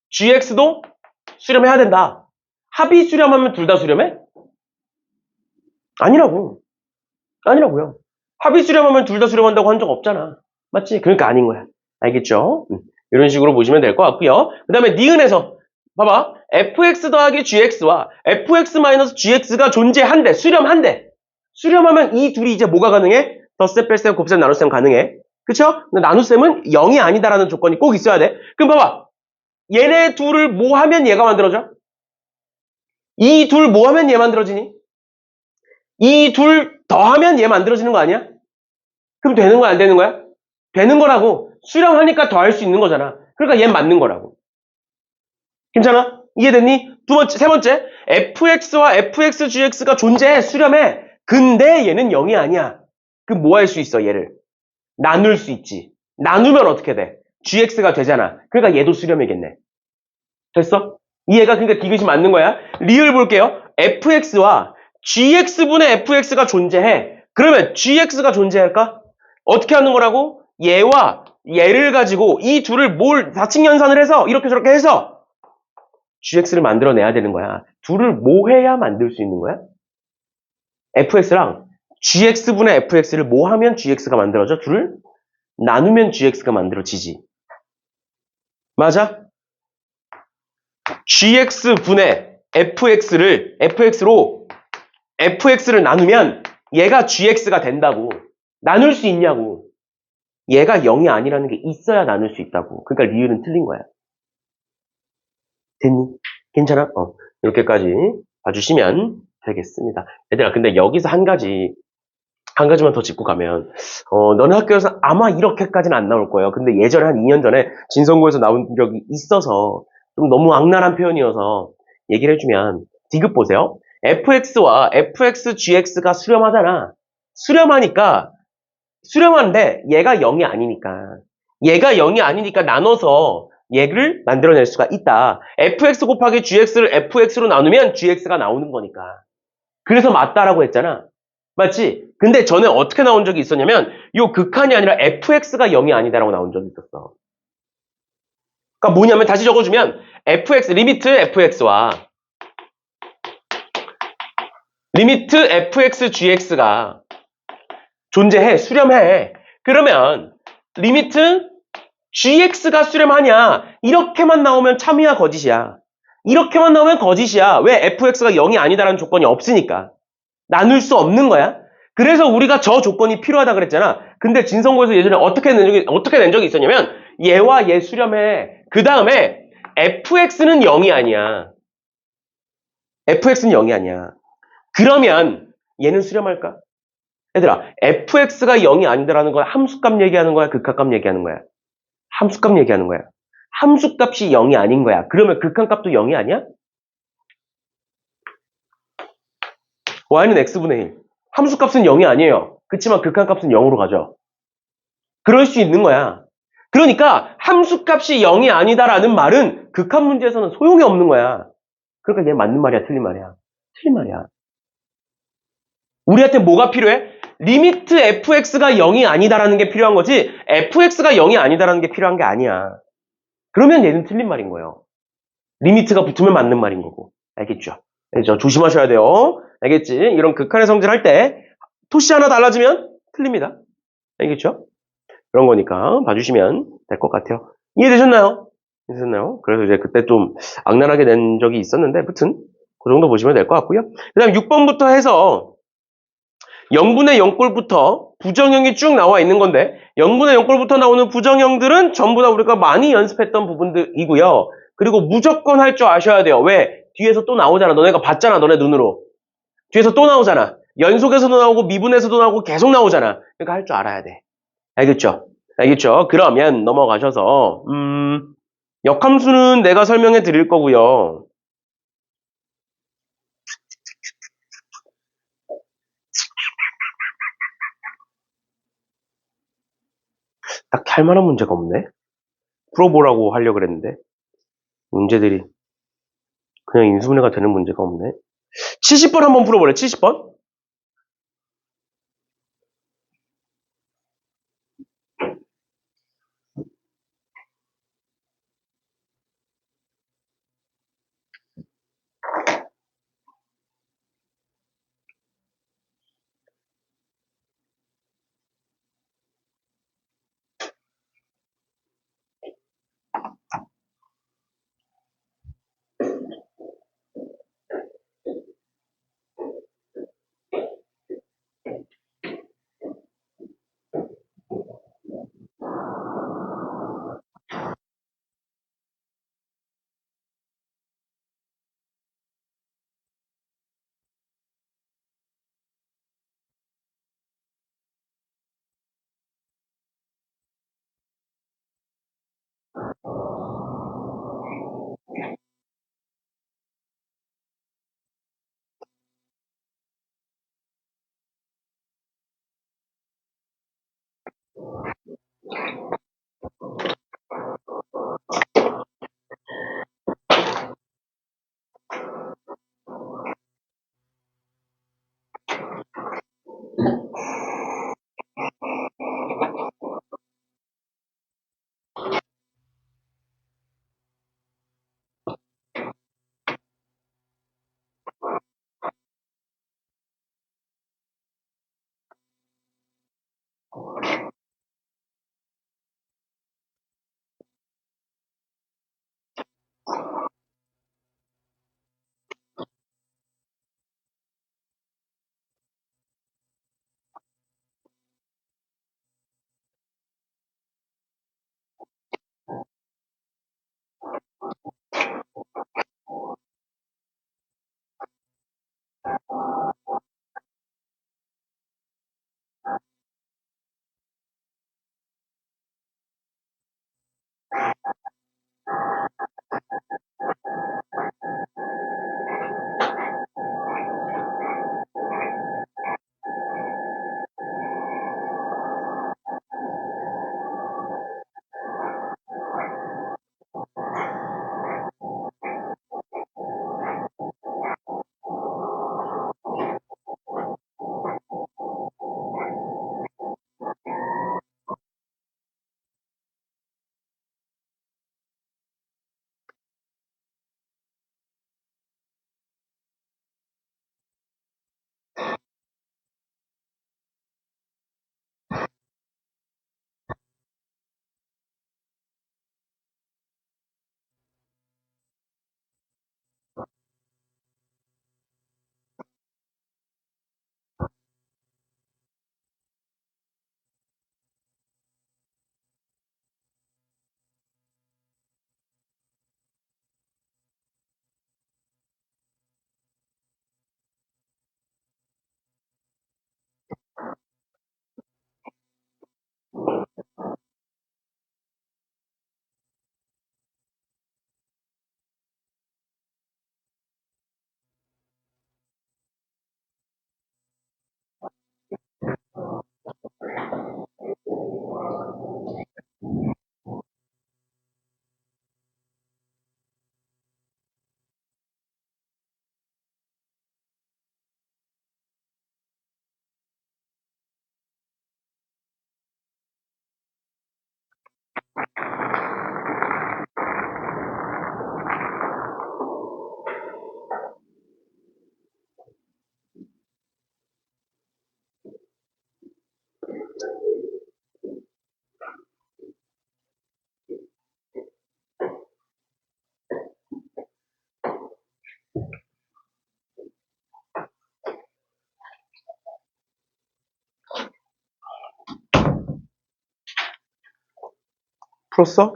gx도 수렴해야 된다. 합이 수렴하면 둘 다 수렴해? 아니라고요. 합이 수렴하면 둘 다 수렴한다고 한 적 없잖아. 맞지? 그러니까 아닌 거야. 알겠죠? 이런 식으로 보시면 될 것 같고요. 그 다음에 니은에서 봐봐. fx 더하기 gx와 fx 마이너스 gx가 존재한대. 수렴하면 이 둘이 이제 뭐가 가능해? 덧셈, 뺄셈, 곱셈, 나눗셈 가능해. 그쵸? 근데 나눗셈은 0이 아니다라는 조건이 꼭 있어야 돼. 그럼 봐봐. 얘네 둘을 뭐 하면 얘가 만들어져? 이 둘 뭐 하면 얘 만들어지니? 이 둘 더하면 얘 만들어지는 거 아니야? 그럼 되는 거야, 안 되는 거야? 되는 거라고. 수렴하니까 더할 수 있는 거잖아. 그러니까 얘 맞는 거라고. 괜찮아? 이해됐니? 세 번째. fx와 fxgx가 존재해. 수렴해. 근데 얘는 0이 아니야. 그럼 뭐 할 수 있어, 얘를? 나눌 수 있지. 나누면 어떻게 돼? gx가 되잖아. 그러니까 얘도 수렴이겠네. 됐어? 이해가 그러니까 디귿이 맞는 거야. 리을 볼게요. fx와 gx분의 fx가 존재해. 그러면 gx가 존재할까? 어떻게 하는 거라고? 얘와 얘를 가지고 이 둘을 4층 연산을 해서 이렇게 저렇게 해서 gx를 만들어내야 되는 거야. 둘을 뭐 해야 만들 수 있는 거야? fx랑 gx분의 fx를 뭐 하면 gx가 만들어져? 둘을 나누면 gx가 만들어지지. 맞아? gx분의 fx를 나누면 얘가 gx가 된다고. 나눌 수 있냐고. 얘가 0이 아니라는 게 있어야 나눌 수 있다고. 그러니까 리을은 틀린 거야. 됐니? 괜찮아? 이렇게까지 봐주시면 되겠습니다. 얘들아, 근데 여기서 한 가지만 더 짚고 가면, 너네 학교에서 아마 이렇게까지는 안 나올 거예요. 근데 예전에 한 2년 전에 진성고에서 나온 적이 있어서 좀 너무 악랄한 표현이어서 얘기를 해주면, 디귿 보세요. fx와 fxgx가 수렴하잖아. 수렴하는데 얘가 0이 아니니까 나눠서 얘를 만들어낼 수가 있다. fx 곱하기 gx를 fx로 나누면 gx가 나오는 거니까. 그래서 맞다라고 했잖아. 맞지? 근데 전에 어떻게 나온 적이 있었냐면 요 극한이 아니라 fx가 0이 아니다라고 나온 적이 있었어. 그러니까 뭐냐면 다시 적어주면 리미트 fxgx가 존재해, 수렴해. 그러면 리미트 gx가 수렴하냐? 이렇게만 나오면 참이야 거짓이야. 이렇게만 나오면 거짓이야. 왜? fx가 0이 아니다라는 조건이 없으니까. 나눌 수 없는 거야. 그래서 우리가 저 조건이 필요하다 그랬잖아. 근데 진성고에서 예전에 어떻게 낸 적이 있었냐면 얘와 얘 수렴해. 그 다음에 fx는 0이 아니야. fx는 0이 아니야. 그러면 얘는 수렴할까? 얘들아, fx가 0이 아니다라는 건 함수값 얘기하는 거야? 극한값 얘기하는 거야? 함수값 얘기하는 거야. 함수값이 0이 아닌 거야. 그러면 극한값도 0이 아니야? y는 x분의 1. 함수값은 0이 아니에요. 그치만 극한값은 0으로 가죠. 그럴 수 있는 거야. 그러니까 함수값이 0이 아니다라는 말은 극한 문제에서는 소용이 없는 거야. 그러니까 얘 맞는 말이야, 틀린 말이야? 틀린 말이야. 우리한테 뭐가 필요해? 리미트 fx가 0이 아니다라는 게 필요한 거지 fx가 0이 아니다라는 게 필요한 게 아니야. 그러면 얘는 틀린 말인 거예요. 리미트가 붙으면 맞는 말인 거고. 알겠죠? 알겠죠? 조심하셔야 돼요. 알겠지? 이런 극한의 성질할 때 토시 하나 달라지면 틀립니다. 알겠죠? 그런 거니까 봐주시면 될 것 같아요. 이해되셨나요? 이해되셨나요? 그래서 이제 그때 좀 악랄하게 낸 적이 있었는데 아무튼 그 정도 보시면 될 것 같고요. 그 다음 6번부터 해서 0분의 0꼴부터 부정형이 쭉 나와 있는 건데 0분의 0꼴부터 나오는 부정형들은 전부 다 우리가 많이 연습했던 부분들이고요. 그리고 무조건 할 줄 아셔야 돼요. 왜? 뒤에서 또 나오잖아. 너네가 봤잖아. 너네 눈으로. 뒤에서 또 나오잖아. 연속에서도 나오고 미분에서도 나오고 계속 나오잖아. 그러니까 할 줄 알아야 돼. 알겠죠? 알겠죠? 그러면 넘어가셔서 역함수는 내가 설명해 드릴 거고요. 딱히 할 만한 문제가 없네. 풀어보라고 하려고 그랬는데 문제들이 그냥 인수분해가 되는 문제가 없네. 70번 한번 풀어보래. 70번. 풀었어?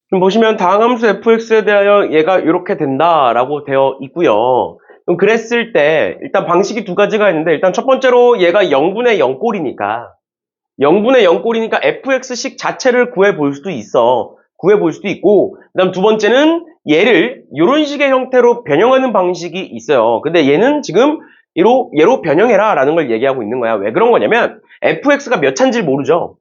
지금 보시면 다항함수 fx에 대하여 얘가 이렇게 된다라고 되어 있고요. 그럼 그랬을 때 일단 방식이 두 가지가 있는데 일단 첫 번째로 얘가 0분의 0꼴이니까 0분의 0꼴이니까 fx식 자체를 구해볼 수도 있어. 구해볼 수도 있고 그다음 두 번째는 얘를 이런 식의 형태로 변형하는 방식이 있어요. 근데 얘는 지금 얘로 변형해라 라는 걸 얘기하고 있는 거야. 왜 그런 거냐면 fx가 몇 차인지 모르죠.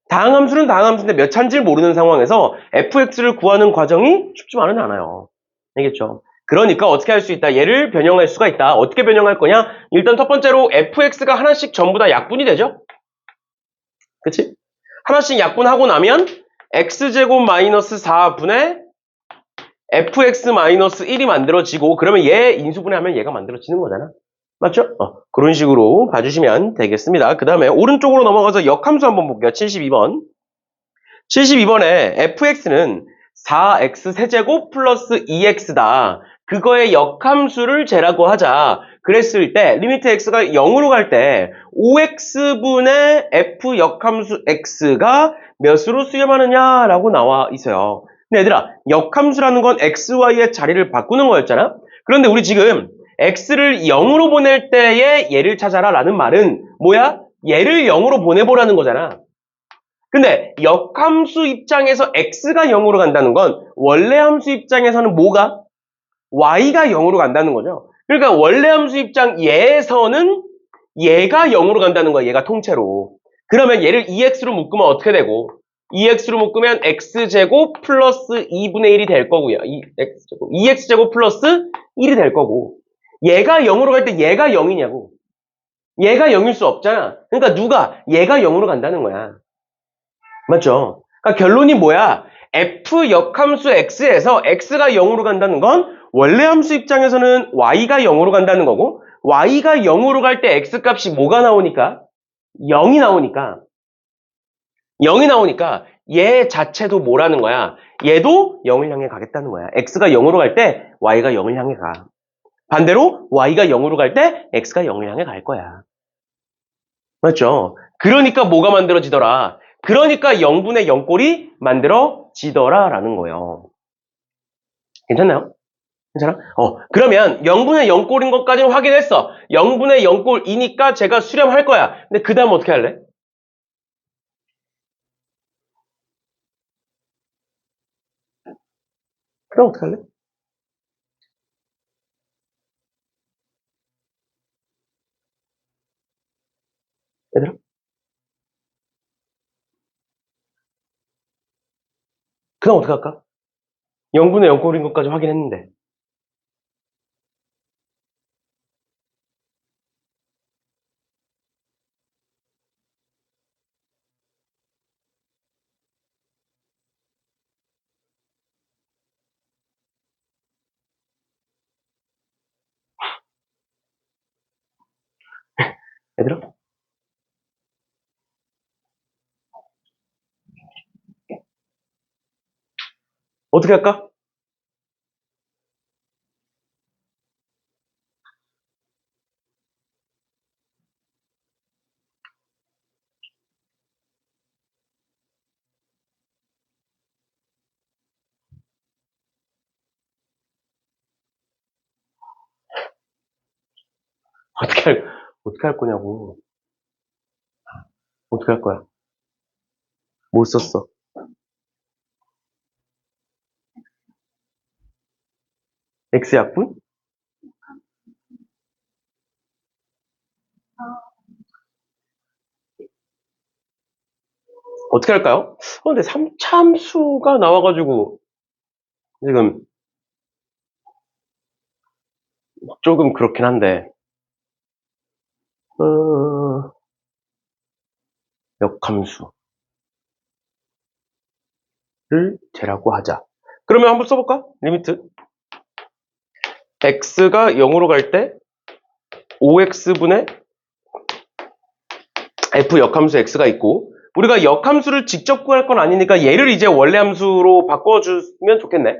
다항함수는 다항함수인데 몇 차인지를 모르는 상황에서 fx를 구하는 과정이 쉽지만은 않아요. 알겠죠? 그러니까 어떻게 할 수 있다? 얘를 변형할 수가 있다. 어떻게 변형할 거냐? 일단 첫 번째로 fx가 하나씩 전부 다 약분이 되죠? 그치? 하나씩 약분하고 나면 x제곱 마이너스 4분의 fx 마이너스 1이 만들어지고 그러면 얘 인수분해하면 얘가 만들어지는 거잖아. 맞죠? 그런 식으로 봐주시면 되겠습니다. 그 다음에 오른쪽으로 넘어가서 역함수 한번 볼게요. 72번. 72번에 fx는 4x 세제곱 플러스 2x다. 그거의 역함수를 재라고 하자. 그랬을 때 리미트 x가 0으로 갈 때 5x분의 f 역함수 x가 몇으로 수렴하느냐라고 나와 있어요. 근데 얘들아, 역함수라는 건 x, y의 자리를 바꾸는 거였잖아? 그런데 우리 지금 x를 0으로 보낼 때의 얘를 찾아라 라는 말은 뭐야? 얘를 0으로 보내보라는 거잖아. 근데 역함수 입장에서 x가 0으로 간다는 건 원래 함수 입장에서는 뭐가? y가 0으로 간다는 거죠. 그러니까 원래 함수 입장 얘에서는 얘가 0으로 간다는 거야. 얘가 통째로. 그러면 얘를 2x로 묶으면 어떻게 되고? 2x로 묶으면 x제곱 플러스 2분의 1이 될 거고요. 2x제곱 플러스 1이 될 거고. 얘가 0으로 갈 때 얘가 0이냐고. 얘가 0일 수 없잖아. 그러니까 누가? 얘가 0으로 간다는 거야. 맞죠? 그러니까 결론이 뭐야? f 역함수 x에서 x가 0으로 간다는 건 원래 함수 입장에서는 y가 0으로 간다는 거고 y가 0으로 갈 때 x값이 뭐가 나오니까? 0이 나오니까 0이 나오니까 얘 자체도 뭐라는 거야? 얘도 0을 향해 가겠다는 거야. x가 0으로 갈 때 y가 0을 향해 가. 반대로 y가 0으로 갈 때 x가 0을 향해 갈 거야. 맞죠? 그러니까 뭐가 만들어지더라? 그러니까 0분의 0꼴이 만들어지더라 라는 거예요. 괜찮나요? 괜찮아? 그러면 0분의 0꼴인 것까지는 확인했어. 0분의 0꼴이니까 제가 수렴할 거야. 근데 그 다음 어떻게 할래? 그 다음 어떻게 할래? 얘들아? 그 다음 어떻게 할까? 0분의 0꼴인 것까지 확인했는데. 얘들아? 어떻게 할까? 어떻게 할 거냐고. 어떻게 할 거야? 못 썼어. X약분? 어떻게 할까요? 근데 3참수가 나와가지고 지금 조금 그렇긴 한데 역함수를 재라고 하자. 그러면 한번 써볼까? 리미트 x가 0으로 갈 때 5x분의 f 역함수 x가 있고 우리가 역함수를 직접 구할 건 아니니까 얘를 이제 원래 함수로 바꿔주면 좋겠네.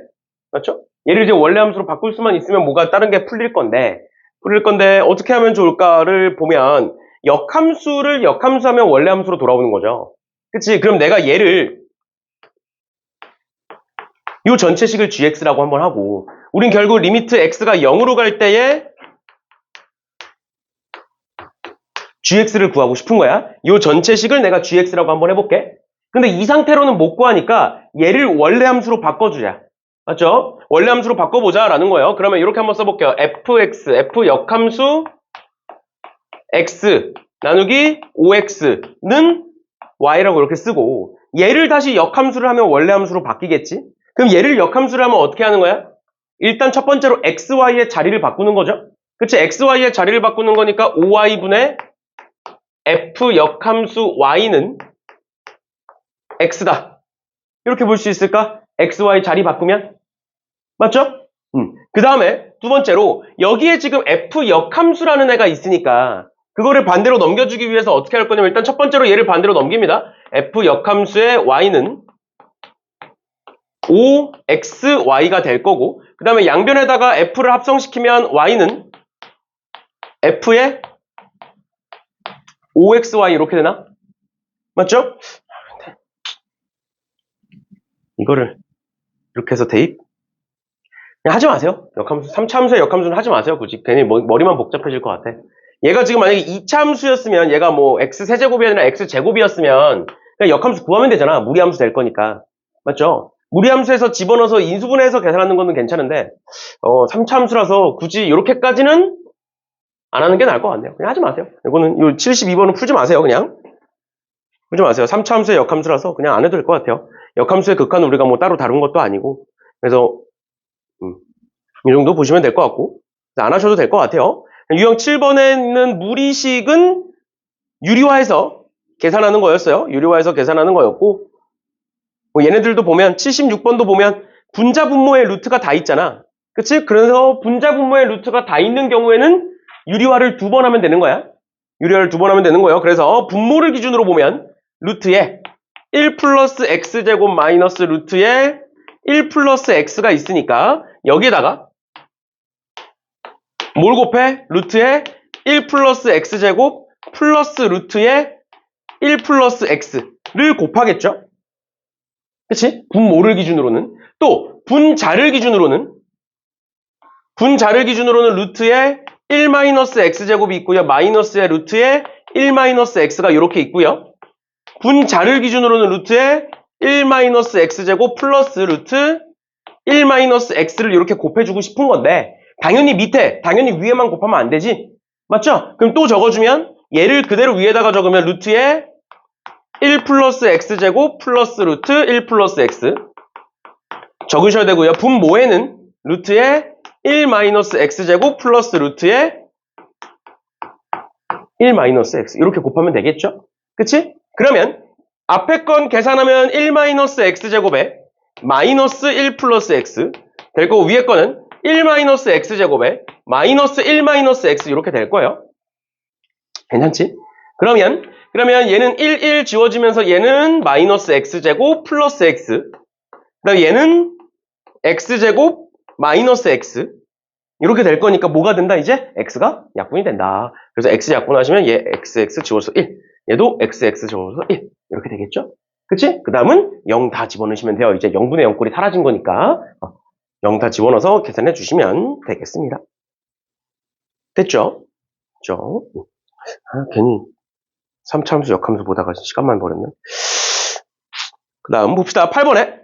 맞죠? 얘를 이제 원래 함수로 바꿀 수만 있으면 뭐가 다른 게 풀릴 건데 뿌릴 건데 어떻게 하면 좋을까를 보면 역함수를 역함수하면 원래 함수로 돌아오는 거죠. 그치? 그럼 내가 얘를 이 전체식을 gx라고 한번 하고 우린 결국 리미트 x가 0으로 갈 때에 gx를 구하고 싶은 거야. 이 전체식을 내가 gx라고 한번 해볼게. 근데 이 상태로는 못 구하니까 얘를 원래 함수로 바꿔주자. 맞죠? 원래 함수로 바꿔보자 라는 거예요. 그러면 이렇게 한번 써볼게요. fx, f 역함수 x 나누기 5x는 y라고 이렇게 쓰고 얘를 다시 역함수를 하면 원래 함수로 바뀌겠지? 그럼 얘를 역함수를 하면 어떻게 하는 거야? 일단 첫 번째로 xy의 자리를 바꾸는 거죠. 그치? xy의 자리를 바꾸는 거니까 5y분의 f 역함수 y는 x다. 이렇게 볼 수 있을까? xy 자리 바꾸면? 맞죠? 그 다음에 두 번째로 여기에 지금 f 역함수라는 애가 있으니까 그거를 반대로 넘겨주기 위해서 어떻게 할 거냐면 일단 첫 번째로 얘를 반대로 넘깁니다. f 역함수의 y는 5xy가 될 거고 그 다음에 양변에다가 f를 합성시키면 y는 f의 5xy 이렇게 되나? 맞죠? 이거를 이렇게 해서 대입? 그냥 하지 마세요. 역함수, 3차 함수의 역함수는 하지 마세요. 굳이 괜히 머리만 복잡해질 것 같아. 얘가 지금 만약에 2차 함수였으면 얘가 뭐 x세제곱이 아니라 x제곱이었으면 그냥 역함수 구하면 되잖아. 무리함수 될 거니까. 맞죠? 무리함수에서 집어넣어서 인수분해해서 계산하는 거는 괜찮은데 3차 함수라서 굳이 이렇게까지는 안 하는 게 나을 것 같네요. 그냥 하지 마세요. 이거는 이 72번은 풀지 마세요. 그냥. 풀지 마세요. 3차 함수의 역함수라서 그냥 안 해도 될 것 같아요. 역함수의 극한은 우리가 뭐 따로 다룬 것도 아니고 그래서 이 정도 보시면 될 것 같고 안 하셔도 될 것 같아요. 유형 7번에 있는 무리식은 유리화해서 계산하는 거였어요. 유리화해서 계산하는 거였고 뭐 얘네들도 보면 76번도 보면 분자 분모의 루트가 다 있잖아. 그치? 그래서 분자 분모의 루트가 다 있는 경우에는 유리화를 2번 하면 되는 거야. 유리화를 2번 하면 되는 거예요. 그래서 분모를 기준으로 보면 루트에 1 플러스 x제곱 마이너스 루트에 1 플러스 x가 있으니까 여기에다가 뭘 곱해? 루트에 1 플러스 x제곱 플러스 루트에 1 플러스 x를 곱하겠죠? 그치? 분모를 기준으로는 또 분자를 기준으로는 루트에 1 마이너스 x제곱이 있고요. 마이너스의 루트에 1 마이너스 x가 이렇게 있고요. 분자를 기준으로는 루트에 1 마이너스 x제곱 플러스 루트 1 마이너스 x를 이렇게 곱해주고 싶은 건데 당연히 위에만 곱하면 안 되지. 맞죠? 그럼 또 적어주면 얘를 그대로 위에다가 적으면 루트에 1 플러스 x제곱 플러스 루트 1 플러스 x 적으셔야 되고요. 분모에는 루트에 1 마이너스 x제곱 플러스 루트에 1 마이너스 x 이렇게 곱하면 되겠죠? 그치? 그러면 앞에 건 계산하면 1 마이너스 x제곱에 마이너스 1 플러스 x 될 거고 위에 거는 1 마이너스 x제곱에 마이너스 1 마이너스 x 이렇게 될 거예요. 괜찮지? 그러면 얘는 1 지워지면서 얘는 마이너스 x제곱 플러스 x 그 다음에 얘는 x제곱 마이너스 x 이렇게 될 거니까 뭐가 된다 이제? x가 약분이 된다. 그래서 x 약분하시면 얘 xx 지워서 1 얘도 xx 지워서 1 이렇게 되겠죠? 그치? 그 다음은 0 다 집어넣으시면 돼요. 이제 0분의 0꼴이 사라진 거니까 0 다 집어넣어서 계산해 주시면 되겠습니다. 됐죠? 됐죠? 괜히 3차 함수 역함수 보다가 시간만 버렸네. 그 다음 봅시다. 8번에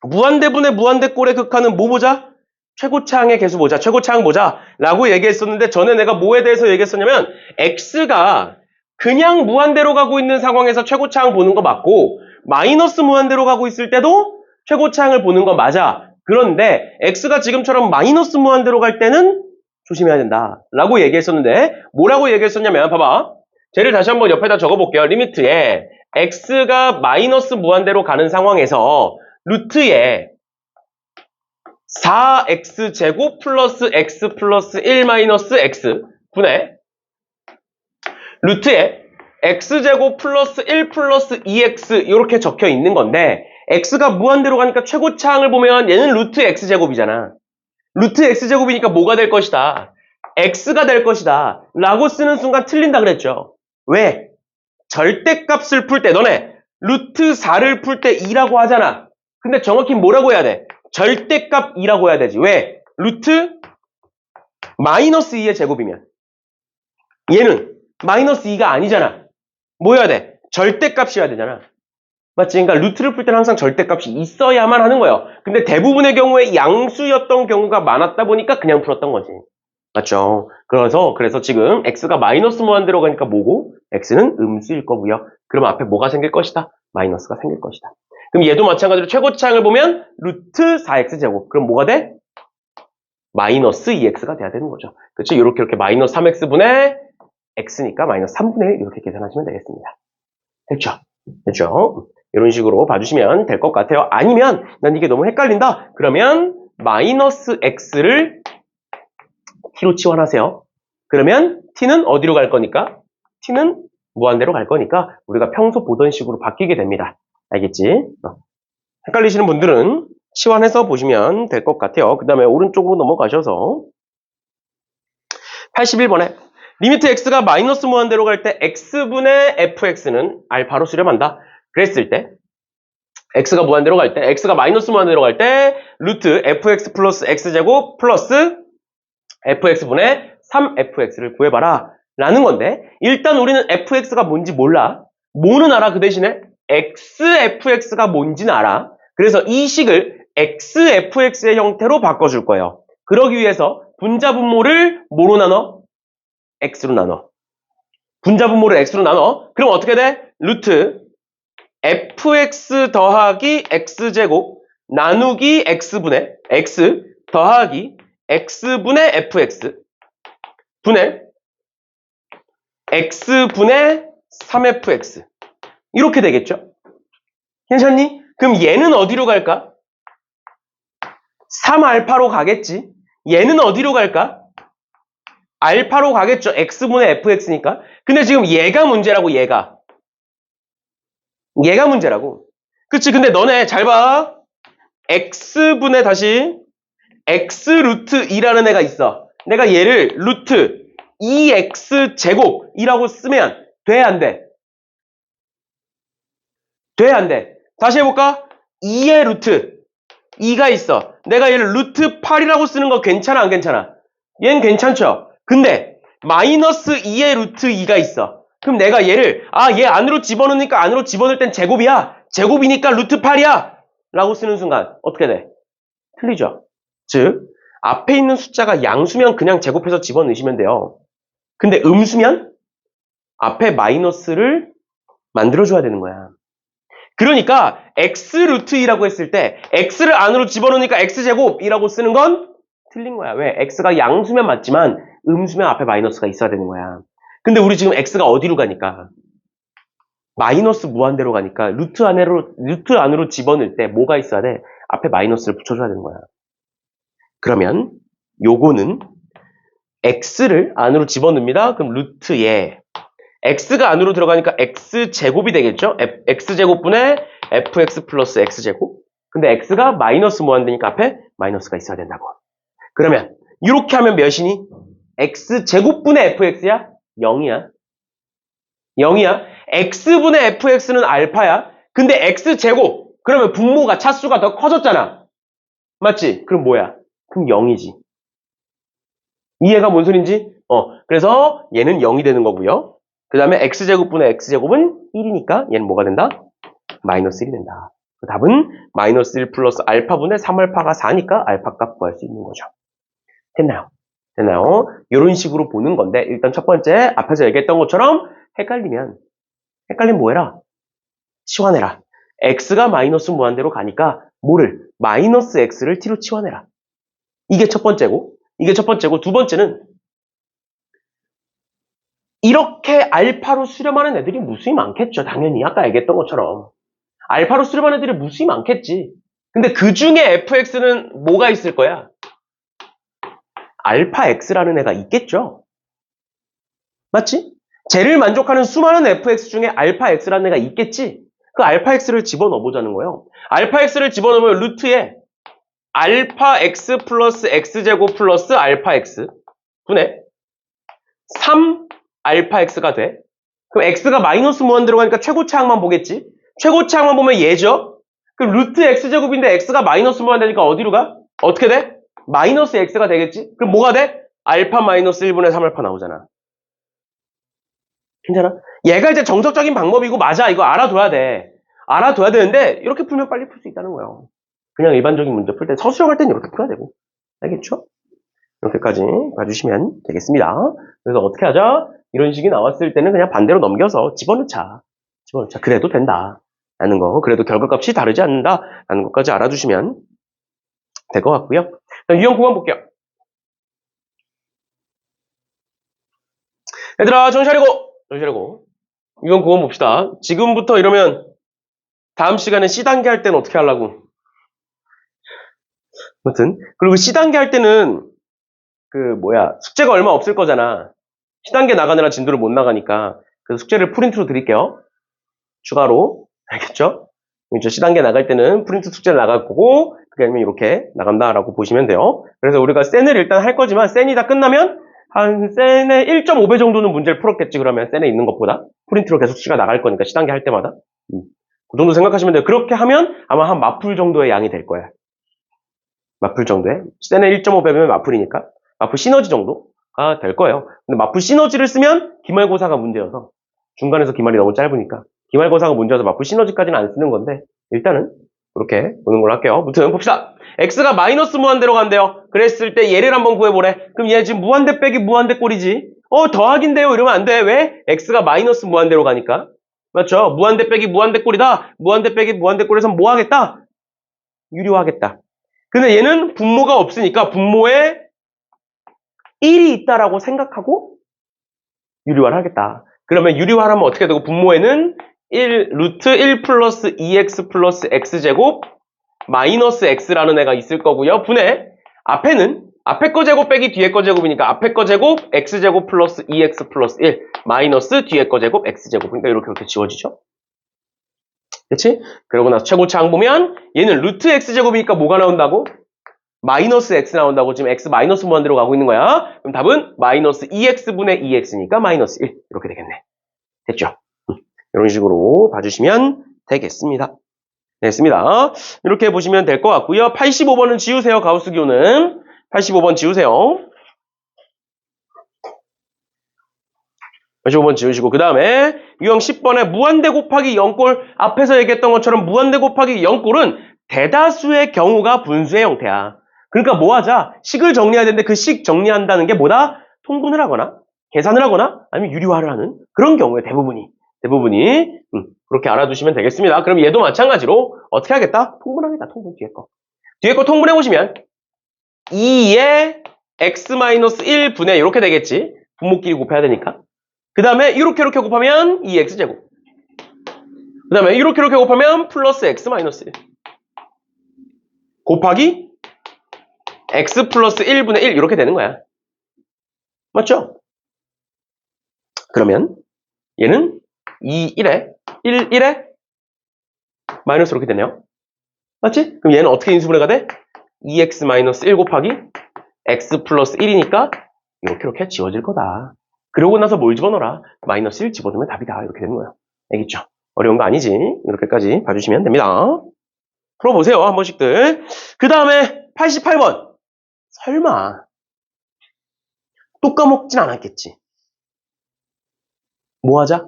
무한대분의 무한대꼴의 극한은 뭐 보자? 최고차항의 개수 보자. 최고차항 보자. 라고 얘기했었는데 전에 내가 뭐에 대해서 얘기했었냐면 x가 그냥 무한대로 가고 있는 상황에서 최고차항 보는 거 맞고 마이너스 무한대로 가고 있을 때도 최고차항을 보는 거 맞아. 그런데 x가 지금처럼 마이너스 무한대로 갈 때는 조심해야 된다. 라고 얘기했었는데 뭐라고 얘기했었냐면 봐봐. 쟤를 다시 한번 옆에다 적어볼게요. 리미트에 x가 마이너스 무한대로 가는 상황에서 루트에 4x제곱 플러스 x 플러스 1 마이너스 x 분의 루트에 x제곱 플러스 1 플러스 2x 이렇게 적혀 있는 건데 x가 무한대로 가니까 최고차항을 보면 얘는 루트 x제곱이잖아. 루트 x제곱이니까 뭐가 될 것이다? x가 될 것이다 라고 쓰는 순간 틀린다 그랬죠. 왜? 절대값을 풀 때 너네 루트 4를 풀 때 2라고 하잖아. 근데 정확히 뭐라고 해야 돼? 절대값 2라고 해야 되지. 왜? 루트 마이너스 2의 제곱이면 얘는 마이너스 2가 아니잖아. 뭐 해야 돼? 절대값이어야 되잖아. 맞지? 그러니까 루트를 풀 때는 항상 절대값이 있어야만 하는 거예요. 근데 대부분의 경우에 양수였던 경우가 많았다 보니까 그냥 풀었던 거지. 맞죠? 그래서 지금 x가 마이너스 무한대로 가니까 뭐고? x는 음수일 거고요. 그럼 앞에 뭐가 생길 것이다? 마이너스가 생길 것이다. 그럼 얘도 마찬가지로 최고차항을 보면 루트 4x제곱. 그럼 뭐가 돼? 마이너스 2x가 돼야 되는 거죠. 그렇죠? 이렇게 마이너스 3x분의 x니까 마이너스 3분의 1 이렇게 계산하시면 되겠습니다. 됐죠? 이런 식으로 봐주시면 될 것 같아요. 아니면 난 이게 너무 헷갈린다. 그러면 마이너스 x를 t로 치환하세요. 그러면 t는 어디로 갈 거니까? t는 무한대로 갈 거니까 우리가 평소 보던 식으로 바뀌게 됩니다. 알겠지? 헷갈리시는 분들은 치환해서 보시면 될 것 같아요. 그 다음에 오른쪽으로 넘어가셔서 81번에 리미트 x가 마이너스 무한대로 갈 때 x분의 fx는 알파로 수렴한다. 그랬을 때 x가 무한대로 갈 때 x가 마이너스 무한대로 갈 때 루트 fx 플러스 x제곱 플러스 fx분의 3fx를 구해봐라 라는 건데 일단 우리는 fx가 뭔지 몰라. 뭐는 알아. 그 대신에 xfx가 뭔지는 알아. 그래서 이 식을 xfx의 형태로 바꿔줄 거예요. 그러기 위해서 분자분모를 뭐로 나눠? x로 나눠. 분자분모를 x로 나눠. 그럼 어떻게 돼? 루트 fx 더하기 x제곱 나누기 x분의 x 더하기 x분의 fx 분의 x분의 3fx 이렇게 되겠죠? 괜찮니? 그럼 얘는 어디로 갈까? 3알파로 가겠지? 얘는 어디로 갈까? 알파로 가겠죠? x분의 fx니까. 근데 지금 얘가 문제라고, 얘가 문제라고. 그치? 근데 너네 잘 봐. x분의 다시 x 루트 2라는 애가 있어. 내가 얘를 루트 2x 제곱이라고 쓰면 돼, 안 돼? 돼, 안 돼? 다시 해볼까? 2의 루트 2가 있어. 내가 얘를 루트 8이라고 쓰는 거 괜찮아, 안 괜찮아? 얘는 괜찮죠? 근데 마이너스 2의 루트 2가 있어. 그럼 내가 얘를 얘 안으로 집어넣으니까 안으로 집어넣을 땐 제곱이야. 제곱이니까 루트 8이야. 라고 쓰는 순간 어떻게 돼? 틀리죠? 즉 앞에 있는 숫자가 양수면 그냥 제곱해서 집어넣으시면 돼요. 근데 음수면 앞에 마이너스를 만들어줘야 되는 거야. 그러니까 x 루트 2라고 했을 때 x를 안으로 집어넣으니까 x제곱이라고 쓰는 건 틀린 거야. 왜? x가 양수면 맞지만 음수면 앞에 마이너스가 있어야 되는 거야. 근데 우리 지금 x가 어디로 가니까? 마이너스 무한대로 가니까 루트 안으로 집어넣을 때 뭐가 있어야 돼? 앞에 마이너스를 붙여줘야 되는 거야. 그러면 요거는 x를 안으로 집어넣습니다. 그럼 루트에 x가 안으로 들어가니까 x제곱이 되겠죠? x제곱분의 fx 플러스 x제곱. 근데 x가 마이너스 무한대니까 앞에 마이너스가 있어야 된다고. 그러면 이렇게 하면 몇이니? x제곱분의 fx야? 0이야. 0이야. x분의 fx는 알파야. 근데 x제곱. 그러면 분모가 차수가 더 커졌잖아. 맞지? 그럼 뭐야? 그럼 0이지. 이해가 뭔 소린지? 그래서 얘는 0이 되는 거고요. 그 다음에 x제곱분의 x제곱은 1이니까 얘는 뭐가 된다? 마이너스 1이 된다. 그 답은 마이너스 1 플러스 알파분의 3알파가 4니까 알파 값 구할 수 있는 거죠. 됐나요? 이런 식으로 보는 건데 일단 첫 번째 앞에서 얘기했던 것처럼 헷갈리면 뭐 해라? 치환해라. x가 마이너스 무한대로 가니까 뭐를? 마이너스 x를 t로 치환해라. 이게 첫 번째고 두 번째는 이렇게 알파로 수렴하는 애들이 무수히 많겠죠. 당연히 아까 얘기했던 것처럼 알파로 수렴하는 애들이 무수히 많겠지. 근데 그 중에 fx는 뭐가 있을 거야? 알파 x라는 애가 있겠죠. 맞지? 쟤를 만족하는 수많은 fx 중에 알파 x라는 애가 있겠지. 그 알파 x를 집어넣어보자는 거예요. 알파 x를 집어넣으면 루트에 알파 x 플러스 x제곱 플러스 알파 x 분의 3 알파 x가 돼. 그럼 x가 마이너스 무한대로 가니까 최고차항만 보겠지? 최고차항만 보면 얘죠? 그럼 루트 x제곱인데 x가 마이너스 무한대니까 어디로 가? 어떻게 돼? 마이너스 x가 되겠지? 그럼 뭐가 돼? 알파 마이너스 1분의 3알파 나오잖아. 괜찮아? 얘가 이제 정석적인 방법이고 맞아. 이거 알아둬야 돼. 알아둬야 되는데 이렇게 풀면 빨리 풀 수 있다는 거예요. 그냥 일반적인 문제 풀 때 서술형할 땐 이렇게 풀어야 되고. 알겠죠? 이렇게까지 봐주시면 되겠습니다. 그래서 어떻게 하자? 이런 식이 나왔을 때는 그냥 반대로 넘겨서 집어넣자. 그래도 된다. 라는 거. 그래도 결과값이 다르지 않는다. 라는 것까지 알아두시면 될 것 같고요. 유형 9번 볼게요. 얘들아, 정신 차리고. 유형 9번 봅시다. 지금부터 이러면 다음 시간에 C단계 할 때는 어떻게 하려고? 아무튼. 그리고 C단계 할 때는 숙제가 얼마 없을 거잖아. C단계 나가느라 진도를 못 나가니까. 그래서 숙제를 프린트로 드릴게요. 추가로. 알겠죠? C단계 나갈 때는 프린트 숙제를 나갈 거고, 그게 아니면 이렇게 나간다라고 보시면 돼요. 그래서 우리가 센을 일단 할 거지만, 센이 다 끝나면, 한 센의 1.5배 정도는 문제를 풀었겠지, 그러면 센에 있는 것보다. 프린트로 계속 수가 나갈 거니까, C단계 할 때마다. 그 정도 생각하시면 돼요. 그렇게 하면 아마 한 마풀 정도의 양이 될 거야. 마풀 정도에. 센의 1.5배면 마풀이니까. 마풀 시너지 정도가 될 거예요. 근데 마풀 시너지를 쓰면 기말고사가 문제여서, 중간에서 기말이 너무 짧으니까. 기말고사가 문제여서 마풀 시너지까지는 안 쓰는 건데, 일단은 그렇게 보는 걸로 할게요. 무튼 봅시다. x가 마이너스 무한대로 간대요. 그랬을 때 얘를 한번 구해보래. 그럼 얘 지금 무한대 빼기 무한대 꼴이지. 더하기인데요. 이러면 안 돼. 왜? x가 마이너스 무한대로 가니까. 맞죠? 무한대 빼기 무한대 꼴이다. 무한대 빼기 무한대 꼴에서 뭐 하겠다? 유리화하겠다. 근데 얘는 분모가 없으니까 분모에 1이 있다라고 생각하고 유리화를 하겠다. 그러면 유리화를 하면 어떻게 되고 분모에는 1, 루트 1 플러스 2x 플러스 x제곱 마이너스 x라는 애가 있을 거고요. 분의 앞에 거 제곱 빼기 뒤에 거 제곱이니까 앞에 거 제곱 x제곱 플러스 2x 플러스 1 마이너스 뒤에 거 제곱 x제곱. 그러니까 이렇게 지워지죠. 그치? 그러고 나서 최고차항 보면 얘는 루트 x제곱이니까 뭐가 나온다고? 마이너스 x 나온다고. 지금 x 마이너스 무한대로 가고 있는 거야. 그럼 답은 마이너스 2x분의 2x니까 마이너스 1 이렇게 되겠네. 됐죠? 이런 식으로 봐주시면 되겠습니다. 됐습니다. 이렇게 보시면 될 것 같고요. 85번은 지우세요. 가우스 기호는 85번 지우세요. 85번 지우시고 그 다음에 유형 10번에 무한대 곱하기 0꼴 앞에서 얘기했던 것처럼 무한대 곱하기 0꼴은 대다수의 경우가 분수의 형태야. 그러니까 뭐 하자? 식을 정리해야 되는데 그 식 정리한다는 게 뭐다? 통분을 하거나 계산을 하거나 아니면 유리화를 하는 그런 경우에 대부분이 그렇게 알아두시면 되겠습니다. 그럼 얘도 마찬가지로 어떻게 하겠다? 통분하겠다. 통분 뒤에 거 통분해보시면 2의 x-1 분의 이렇게 되겠지. 분모끼리 곱해야 되니까. 그 다음에 이렇게 곱하면 2x제곱. 그 다음에 이렇게 곱하면 플러스 x-1 곱하기 x 플러스 1분의 1 이렇게 되는 거야. 맞죠? 그러면 얘는 2, 1에 1에 마이너스 이렇게 되네요. 맞지? 그럼 얘는 어떻게 인수분해가 돼? 2x-1 곱하기 x 플러스 1이니까 이렇게 지워질 거다. 그러고 나서 뭘 집어넣어라? 마이너스 1 집어넣으면 답이다. 이렇게 되는 거예요. 알겠죠? 어려운 거 아니지? 이렇게까지 봐주시면 됩니다. 풀어보세요. 한 번씩들. 그 다음에 88번. 설마 또 까먹진 않았겠지? 뭐 하자?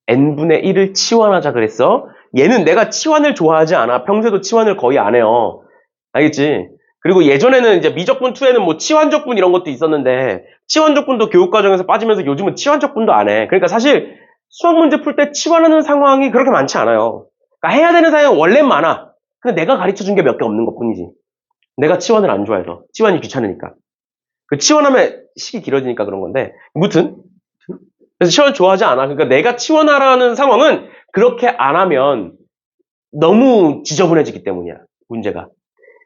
n분의 1을 치환하자 그랬어. 얘는 내가 치환을 좋아하지 않아. 평소에도 치환을 거의 안 해요. 알겠지? 그리고 예전에는 이제 미적분 2에는 뭐 치환적분 이런 것도 있었는데 치환적분도 교육과정에서 빠지면서 요즘은 치환적분도 안 해. 그러니까 사실 수학 문제 풀 때 치환하는 상황이 그렇게 많지 않아요. 그러니까 해야 되는 상황이 원래 많아. 근데 내가 가르쳐준 게 몇 개 없는 것 뿐이지. 내가 치환을 안 좋아해서. 치환이 귀찮으니까. 그 치환하면 식이 길어지니까 그런 건데 무튼 그래서 치환 좋아하지 않아. 그러니까 내가 치환하라는 상황은 그렇게 안 하면 너무 지저분해지기 때문이야. 문제가.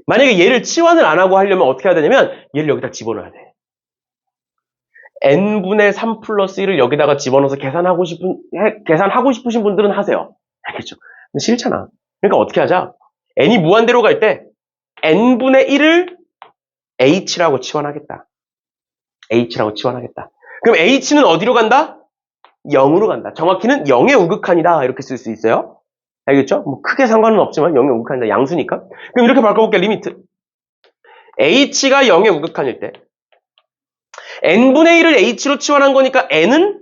만약에 얘를 치환을 안 하고 하려면 어떻게 해야 되냐면 얘를 여기다 집어넣어야 돼. n분의 3 플러스 1을 여기다가 집어넣어서 계산하고 싶으신 분들은 하세요. 알겠죠? 근데 싫잖아. 그러니까 어떻게 하자? n이 무한대로 갈 때 n분의 1을 h라고 치환하겠다. h라고 치환하겠다. 그럼 H는 어디로 간다? 0으로 간다. 정확히는 0의 우극한이다. 이렇게 쓸 수 있어요. 알겠죠? 뭐 크게 상관은 없지만 0의 우극한이다. 양수니까. 그럼 이렇게 바꿔볼게. 리미트. H가 0의 우극한일 때 n분의 1을 H로 치환한 거니까 n은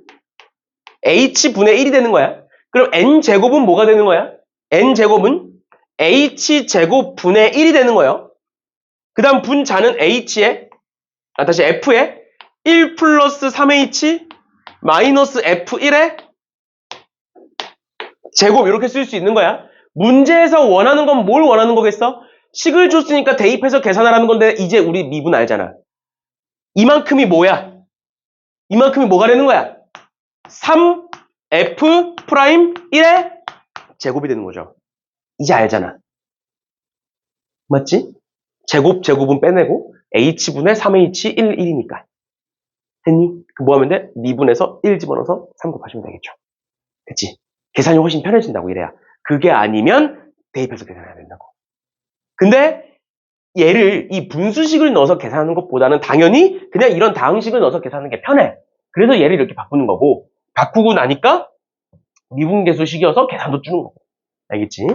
H분의 1이 되는 거야. 그럼 n제곱은 뭐가 되는 거야? n제곱은 H제곱분의 1이 되는 거예요. 그 다음 분자는 F에 1 플러스 3H 마이너스 F1의 제곱 이렇게 쓸 수 있는 거야. 문제에서 원하는 건 뭘 원하는 거겠어? 식을 줬으니까 대입해서 계산하라는 건데 이제 우리 미분 알잖아. 이만큼이 뭐야? 이만큼이 뭐가 되는 거야? 3F'1의 제곱이 되는 거죠. 이제 알잖아. 맞지? 제곱은 빼내고 H분의 3H 1이니까. 됐니? 뭐 하면 돼? 미분에서 1 집어넣어서 3 곱하시면 되겠죠. 그치? 계산이 훨씬 편해진다고 이래야. 그게 아니면 대입해서 계산해야 된다고. 근데 얘를 이 분수식을 넣어서 계산하는 것보다는 당연히 그냥 이런 다항식을 넣어서 계산하는 게 편해. 그래서 얘를 이렇게 바꾸는 거고 바꾸고 나니까 미분계수식이어서 계산도 주는 거고. 알겠지?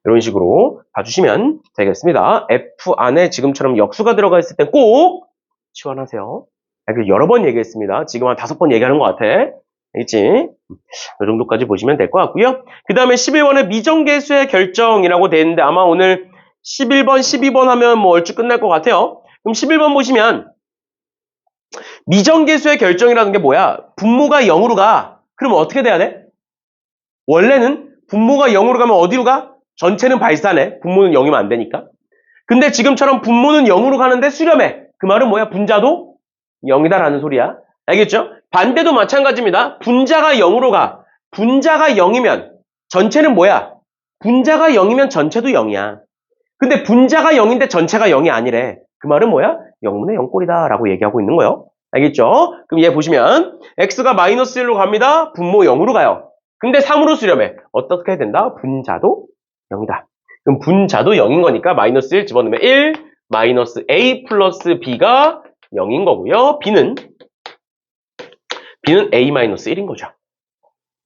이런 식으로 봐주시면 되겠습니다. F 안에 지금처럼 역수가 들어가 있을 땐 꼭 치환하세요. 여러 번 얘기했습니다. 지금 한 5번 얘기하는 것 같아. 알겠지? 이 정도까지 보시면 될 것 같고요. 그 다음에 11번에 미정계수의 결정이라고 돼 있는데 아마 오늘 11번, 12번 하면 뭐 얼추 끝날 것 같아요. 그럼 11번 보시면 미정계수의 결정이라는 게 뭐야? 분모가 0으로 가. 그러면 어떻게 돼야 돼? 원래는 분모가 0으로 가면 어디로 가? 전체는 발산해. 분모는 0이면 안 되니까. 근데 지금처럼 분모는 0으로 가는데 수렴해. 그 말은 뭐야? 분자도 0이다라는 소리야. 알겠죠? 반대도 마찬가지입니다. 분자가 0으로 가. 분자가 0이면 전체는 뭐야? 분자가 0이면 전체도 0이야. 근데 분자가 0인데 전체가 0이 아니래. 그 말은 뭐야? 0분의 0꼴이다 라고 얘기하고 있는 거예요. 알겠죠? 그럼 얘 보시면 x가 마이너스 1로 갑니다. 분모 0으로 가요. 근데 3으로 수렴해. 어떻게 해야 된다? 분자도 0이다. 그럼 분자도 0인 거니까 마이너스 1 집어넣으면 1, 마이너스 a 플러스 b가 0인 거고요. b는 a 마이너스 1인 거죠.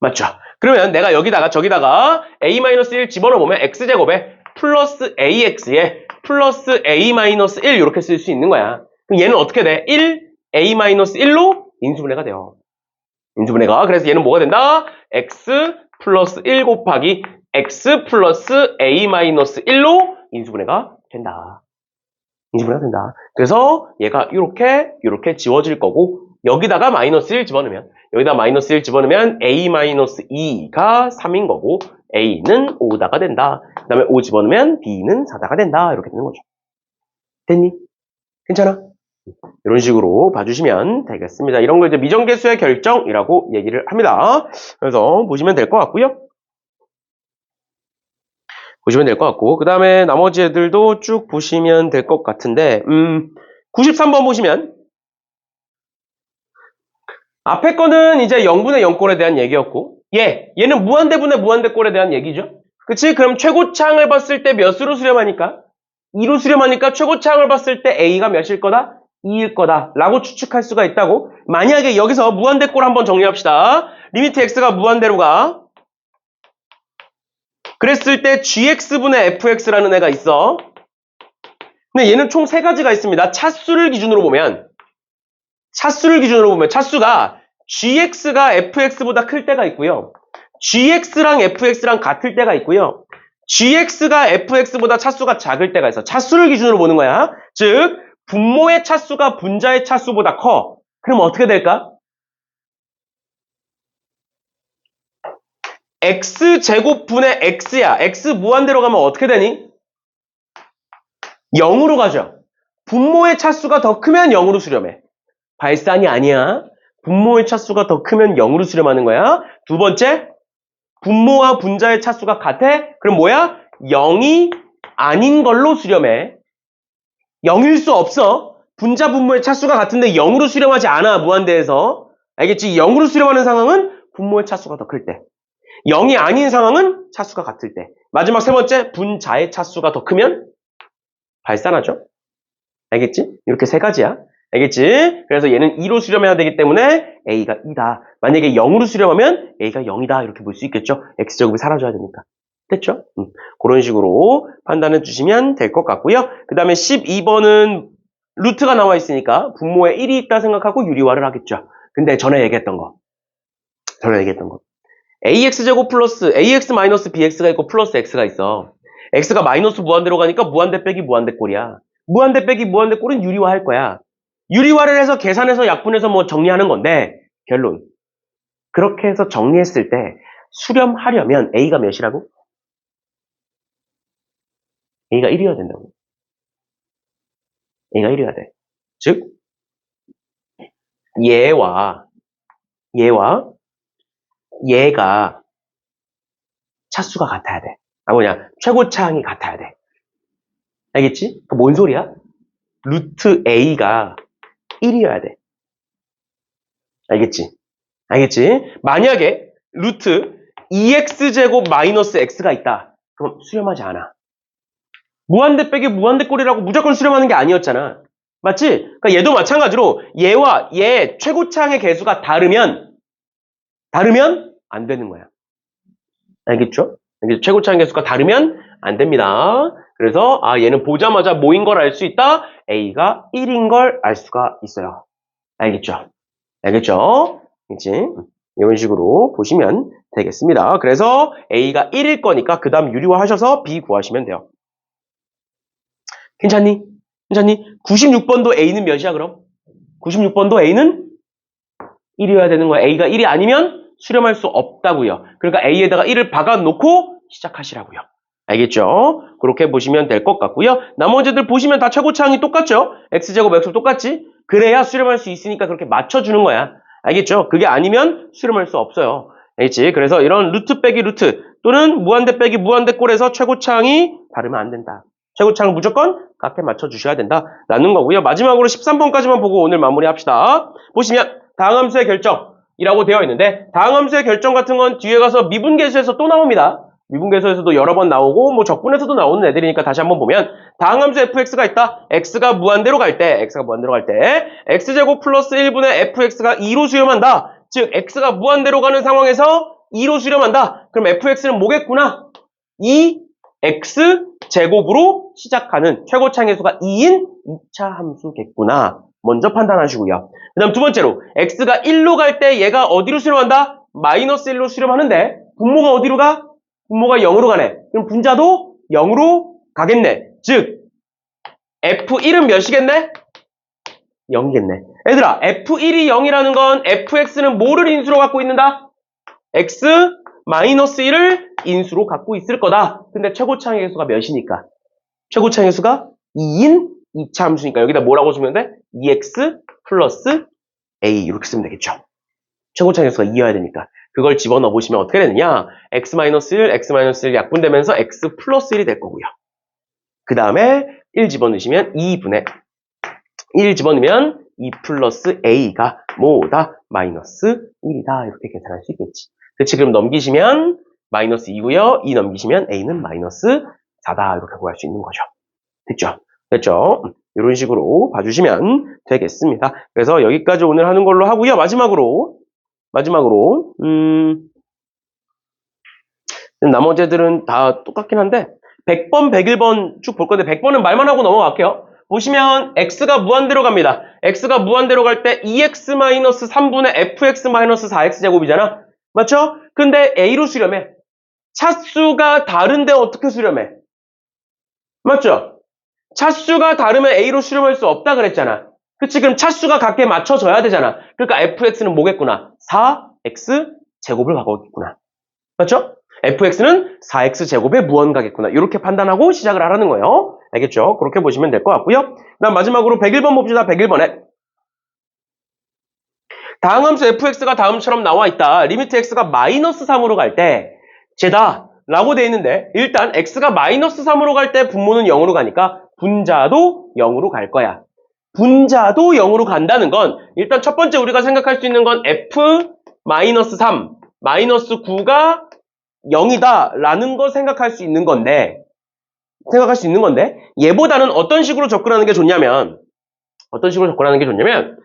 맞죠? 그러면 내가 여기다가 저기다가 a 마이너스 1 집어넣으면 x제곱에 플러스 ax에 플러스 a 마이너스 1 이렇게 쓸 수 있는 거야. 그럼 얘는 어떻게 돼? 1, a 마이너스 1로 인수분해가 돼요. 인수분해가. 그래서 얘는 뭐가 된다? x 플러스 1 곱하기 x 플러스 a 마이너스 1로 인수분해가 된다. 인수분해가 된다. 그래서 얘가 이렇게 지워질 거고 여기다가 마이너스 1 집어넣으면 여기다 마이너스 1 집어넣으면 a 마이너스 2가 3인 거고 a는 5다가 된다. 그 다음에 5 집어넣으면 b는 4다가 된다. 이렇게 되는 거죠. 됐니? 괜찮아? 이런 식으로 봐주시면 되겠습니다. 이런 걸 이제 미정계수의 결정이라고 얘기를 합니다. 그래서 보시면 될 것 같고요. 보시면 될 것 같고 그 다음에 나머지 애들도 쭉 보시면 될 것 같은데 93번 보시면 앞에 거는 이제 0분의 0꼴에 대한 얘기였고 얘는 무한대분의 무한대꼴에 대한 얘기죠. 그치? 그럼 최고차항을 봤을 때 몇으로 수렴하니까? 2로 수렴하니까 최고차항을 봤을 때 A가 몇일 거다? 2일 거다 라고 추측할 수가 있다고. 만약에 여기서 무한대꼴 한번 정리합시다. 리미트 x가 무한대로 가. 그랬을 때 gx분의 fx라는 애가 있어. 근데 얘는 총 3가지가 있습니다. 차수를 기준으로 보면 차수가 gx가 fx보다 클 때가 있고요. gx랑 fx랑 같을 때가 있고요. gx가 fx보다 차수가 작을 때가 있어. 차수를 기준으로 보는 거야. 즉 분모의 차수가 분자의 차수보다 커. 그럼 어떻게 될까? x제곱분의 x야. x 무한대로 가면 어떻게 되니? 0으로 가죠. 분모의 차수가 더 크면 0으로 수렴해. 발산이 아니야. 분모의 차수가 더 크면 0으로 수렴하는 거야. 두 번째, 분모와 분자의 차수가 같아? 그럼 뭐야? 0이 아닌 걸로 수렴해. 0일 수 없어. 분자 분모의 차수가 같은데 0으로 수렴하지 않아. 무한대에서. 알겠지? 0으로 수렴하는 상황은 분모의 차수가 더 클 때. 0이 아닌 상황은 차수가 같을 때. 마지막 3번째, 분자의 차수가 더 크면 발산하죠. 알겠지? 이렇게 3가지야. 알겠지? 그래서 얘는 2로 수렴해야 되기 때문에 a가 2다. 만약에 0으로 수렴하면 a가 0이다. 이렇게 볼 수 있겠죠? x제곱이 사라져야 되니까. 됐죠? 그런 식으로 판단해 주시면 될 것 같고요. 그 다음에 12번은 루트가 나와 있으니까 분모에 1이 있다 생각하고 유리화를 하겠죠. 근데 전에 얘기했던 거. ax제곱 플러스 ax 마이너스 bx가 있고 플러스 x가 있어. x가 마이너스 무한대로 가니까 무한대 빼기 무한대 꼴이야. 무한대 빼기 무한대 꼴은 유리화 할 거야. 유리화를 해서 계산해서 약분해서 뭐 정리하는 건데 결론. 그렇게 해서 정리했을 때 수렴하려면 a가 몇이라고? a가 1이어야 된다고. a가 1이어야 돼. 즉 얘와 얘가 차수가 같아야 돼. 최고차항이 같아야 돼. 알겠지? 뭔 소리야? 루트 a가 1이어야 돼. 알겠지? 만약에 루트 2x제곱 마이너스 x가 있다. 그럼 수렴하지 않아. 무한대 빼기 무한대 꼴이라고 무조건 수렴하는 게 아니었잖아. 맞지? 그러니까 얘도 마찬가지로 얘와 얘 최고차항의 개수가 다르면 안 되는 거야. 알겠죠? 최고차항 개수가 다르면 안 됩니다. 그래서 얘는 보자마자 뭐인 걸 알 수 있다. a가 1인 걸 알 수가 있어요. 알겠죠? 그치? 이런 식으로 보시면 되겠습니다. 그래서 a가 1일 거니까 그 다음 유리화 하셔서 b 구하시면 돼요. 괜찮니? 96번도 a는 몇이야 그럼? 96번도 a는 1이어야 되는 거야. a가 1이 아니면 수렴할 수 없다고요. 그러니까 a에다가 1을 박아놓고 시작하시라고요. 알겠죠? 그렇게 보시면 될 것 같고요. 나머지들 보시면 다 최고차항이 똑같죠? x제곱 x 똑같지? 그래야 수렴할 수 있으니까 그렇게 맞춰주는 거야. 알겠죠? 그게 아니면 수렴할 수 없어요. 알겠지? 그래서 이런 루트 빼기 루트 또는 무한대 빼기 무한대 꼴에서 최고차항이 다르면 안 된다. 최고차항을 무조건 같게 맞춰주셔야 된다라는 거고요. 마지막으로 13번까지만 보고 오늘 마무리합시다. 보시면 다항함수의 결정이라고 되어 있는데 다항함수의 결정 같은 건 뒤에 가서 미분계수에서 또 나옵니다. 미분계수에서도 여러 번 나오고 뭐 적분에서도 나오는 애들이니까 다시 한번 보면 다항함수 fx가 있다. x가 무한대로 갈 때 x제곱 플러스 1분의 fx가 2로 수렴한다. 즉 x가 무한대로 가는 상황에서 2로 수렴한다. 그럼 fx는 뭐겠구나? 2x 제곱으로 시작하는 최고차항 수가 2인 2차 함수겠구나. 먼저 판단하시고요. 그 다음 두 번째로 x가 1로 갈 때 얘가 어디로 수렴한다? 마이너스 1로 수렴하는데 분모가 어디로 가? 분모가 0으로 가네. 그럼 분자도 0으로 가겠네. 즉 f1은 몇이겠네? 0이겠네. 얘들아 f1이 0이라는 건 fx는 뭐를 인수로 갖고 있는다? x 마이너스 1을 인수로 갖고 있을 거다. 근데 최고차항의 개수가 몇이니까? 최고차항의 개수가 2인 2차 함수니까 여기다 뭐라고 주면 돼? 2x 플러스 a 이렇게 쓰면 되겠죠. 최고차항의 개수가 2여야 되니까. 그걸 집어넣어 보시면 어떻게 되느냐? x-1 약분되면서 x 플러스 1이 될 거고요. 그 다음에 1 집어넣으시면 2분의 1 집어넣으면 2 플러스 a가 뭐다? 마이너스 1이다. 이렇게 계산할 수 있겠지. 그치? 그럼 넘기시면 마이너스 2고요. 2 넘기시면 a는 마이너스 4다. 이렇게 구할 수 있는 거죠. 됐죠? 이런 식으로 봐주시면 되겠습니다. 그래서 여기까지 오늘 하는 걸로 하고요. 마지막으로 나머지 애들은 다 똑같긴 한데 100번, 101번 쭉 볼 건데 100번은 말만 하고 넘어갈게요. 보시면 x가 무한대로 갑니다. x가 무한대로 갈 때 2x-3분의 fx-4x 제곱이잖아. 맞죠? 근데 a로 수렴해. 차수가 다른데 어떻게 수렴해? 맞죠? 차수가 다르면 a로 수렴할 수 없다 그랬잖아. 그치? 그럼 차수가 같게 맞춰져야 되잖아. 그러니까 fx는 뭐겠구나? 4x 제곱을 가겠구나. 맞죠? fx는 4x 제곱의 무언가겠구나. 이렇게 판단하고 시작을 하라는 거예요. 알겠죠? 그렇게 보시면 될 것 같고요. 그다음 마지막으로 101번 봅시다. 101번에 다항함수 fx가 다음처럼 나와 있다. 리미트 x가 마이너스 3으로 갈 때 제다 라고 돼 있는데 일단 x가 마이너스 3으로 갈 때 분모는 0으로 가니까 분자도 0으로 갈 거야. 분자도 0으로 간다는 건 일단 첫 번째 우리가 생각할 수 있는 건 f-3, 마이너스 9가 0이다 라는 거 생각할 수 있는 건데 얘보다는 어떤 식으로 접근하는 게 좋냐면 어떤 식으로 접근하는 게 좋냐면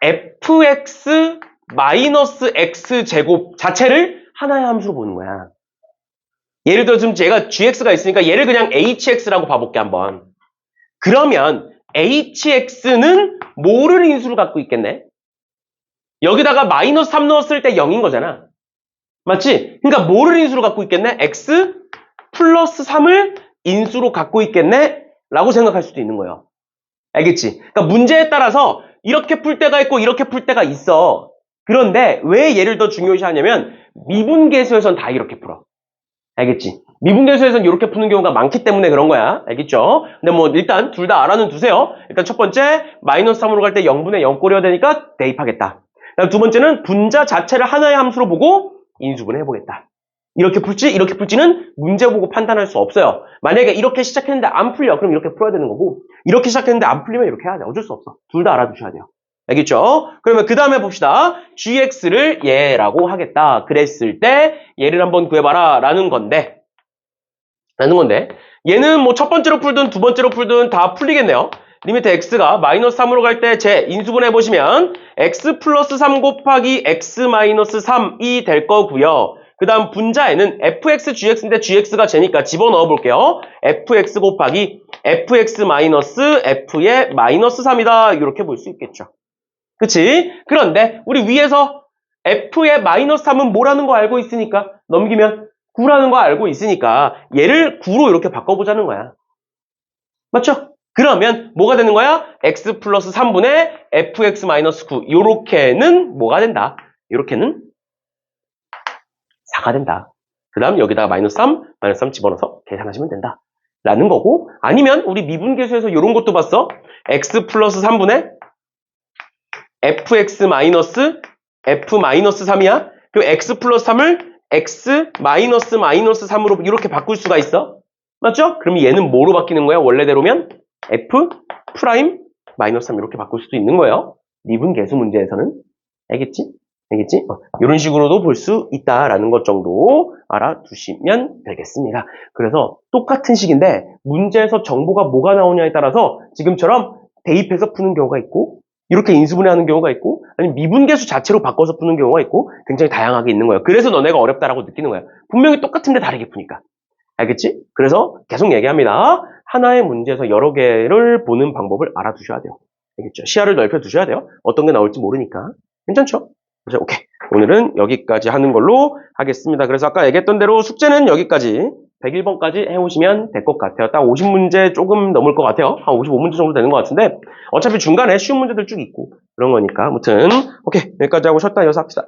fx 마이너스 x 제곱 자체를 하나의 함수로 보는 거야. 예를 들어 지금 제가 gx가 있으니까 얘를 그냥 hx라고 봐볼게 한번. 그러면 hx는 뭐를 인수로 갖고 있겠네? 여기다가 마이너스 3 넣었을 때 0인 거잖아. 맞지? 그러니까 뭐를 인수로 갖고 있겠네? x 플러스 3을 인수로 갖고 있겠네? 라고 생각할 수도 있는 거예요. 알겠지? 그러니까 문제에 따라서 이렇게 풀 때가 있고 이렇게 풀 때가 있어. 그런데 왜 얘를 더 중요시 하냐면 미분계수에선 다 이렇게 풀어. 알겠지? 미분계수에선 이렇게 푸는 경우가 많기 때문에 그런 거야. 알겠죠? 근데 뭐 일단 둘 다 알아는 두세요. 일단 첫 번째 마이너스 3으로 갈 때 0분의 0 꼴이어야 되니까 대입하겠다. 그다음 두 번째는 분자 자체를 하나의 함수로 보고 인수분해 해보겠다. 이렇게 풀지 이렇게 풀지는 문제 보고 판단할 수 없어요. 만약에 이렇게 시작했는데 안 풀려 그럼 이렇게 풀어야 되는 거고 이렇게 시작했는데 안 풀리면 이렇게 해야 돼. 어쩔 수 없어. 둘 다 알아두셔야 돼요. 알겠죠? 그러면 그 다음에 봅시다. gx를 얘라고 하겠다. 그랬을 때 얘를 한번 구해봐라 라는 건데 얘는 뭐 첫 번째로 풀든 두 번째로 풀든 다 풀리겠네요. 리미트 x가 마이너스 3으로 갈 때 제 인수분해 해보시면 x 플러스 3 곱하기 x 마이너스 3이 될 거고요. 그 다음 분자에는 fx, gx인데 gx가 제니까 집어넣어 볼게요. fx 곱하기 fx 마이너스 f의 마이너스 3이다. 이렇게 볼 수 있겠죠. 그치? 그런데 우리 위에서 f의 마이너스 3은 뭐라는 거 알고 있으니까 넘기면 9라는 거 알고 있으니까 얘를 9로 이렇게 바꿔보자는 거야. 맞죠? 그러면 뭐가 되는 거야? x 플러스 3분의 fx 마이너스 9 요렇게는 뭐가 된다? 요렇게는 4가 된다. 그 다음 여기다가 마이너스 3 집어넣어서 계산하시면 된다. 라는 거고 아니면 우리 미분계수에서 요런 것도 봤어. x 플러스 3분의 fx 마이너스 f 마이너스 3이야. 그리고 x 플러스 3을 x 마이너스 3으로 이렇게 바꿀 수가 있어. 맞죠? 그럼 얘는 뭐로 바뀌는 거야? 원래대로면 f 프라임 마이너스 3 이렇게 바꿀 수도 있는 거예요. 미분계수 문제에서는. 알겠지? 알겠지? 이런 식으로도 볼 수 있다라는 것 정도 알아두시면 되겠습니다. 그래서 똑같은 식인데 문제에서 정보가 뭐가 나오냐에 따라서 지금처럼 대입해서 푸는 경우가 있고 이렇게 인수분해하는 경우가 있고 아니면 미분계수 자체로 바꿔서 푸는 경우가 있고 굉장히 다양하게 있는 거예요. 그래서 너네가 어렵다라고 느끼는 거예요. 분명히 똑같은데 다르게 푸니까. 알겠지? 그래서 계속 얘기합니다. 하나의 문제에서 여러 개를 보는 방법을 알아두셔야 돼요. 알겠죠? 시야를 넓혀두셔야 돼요. 어떤 게 나올지 모르니까. 괜찮죠? 그래서 오케이. 오늘은 여기까지 하는 걸로 하겠습니다. 그래서 아까 얘기했던 대로 숙제는 여기까지 101번까지 해오시면 될 것 같아요. 딱 50문제 조금 넘을 것 같아요. 한 55문제 정도 되는 것 같은데 어차피 중간에 쉬운 문제들 쭉 있고 그런 거니까 아무튼 오케이. 여기까지 하고 쉬었다 이어서 합시다.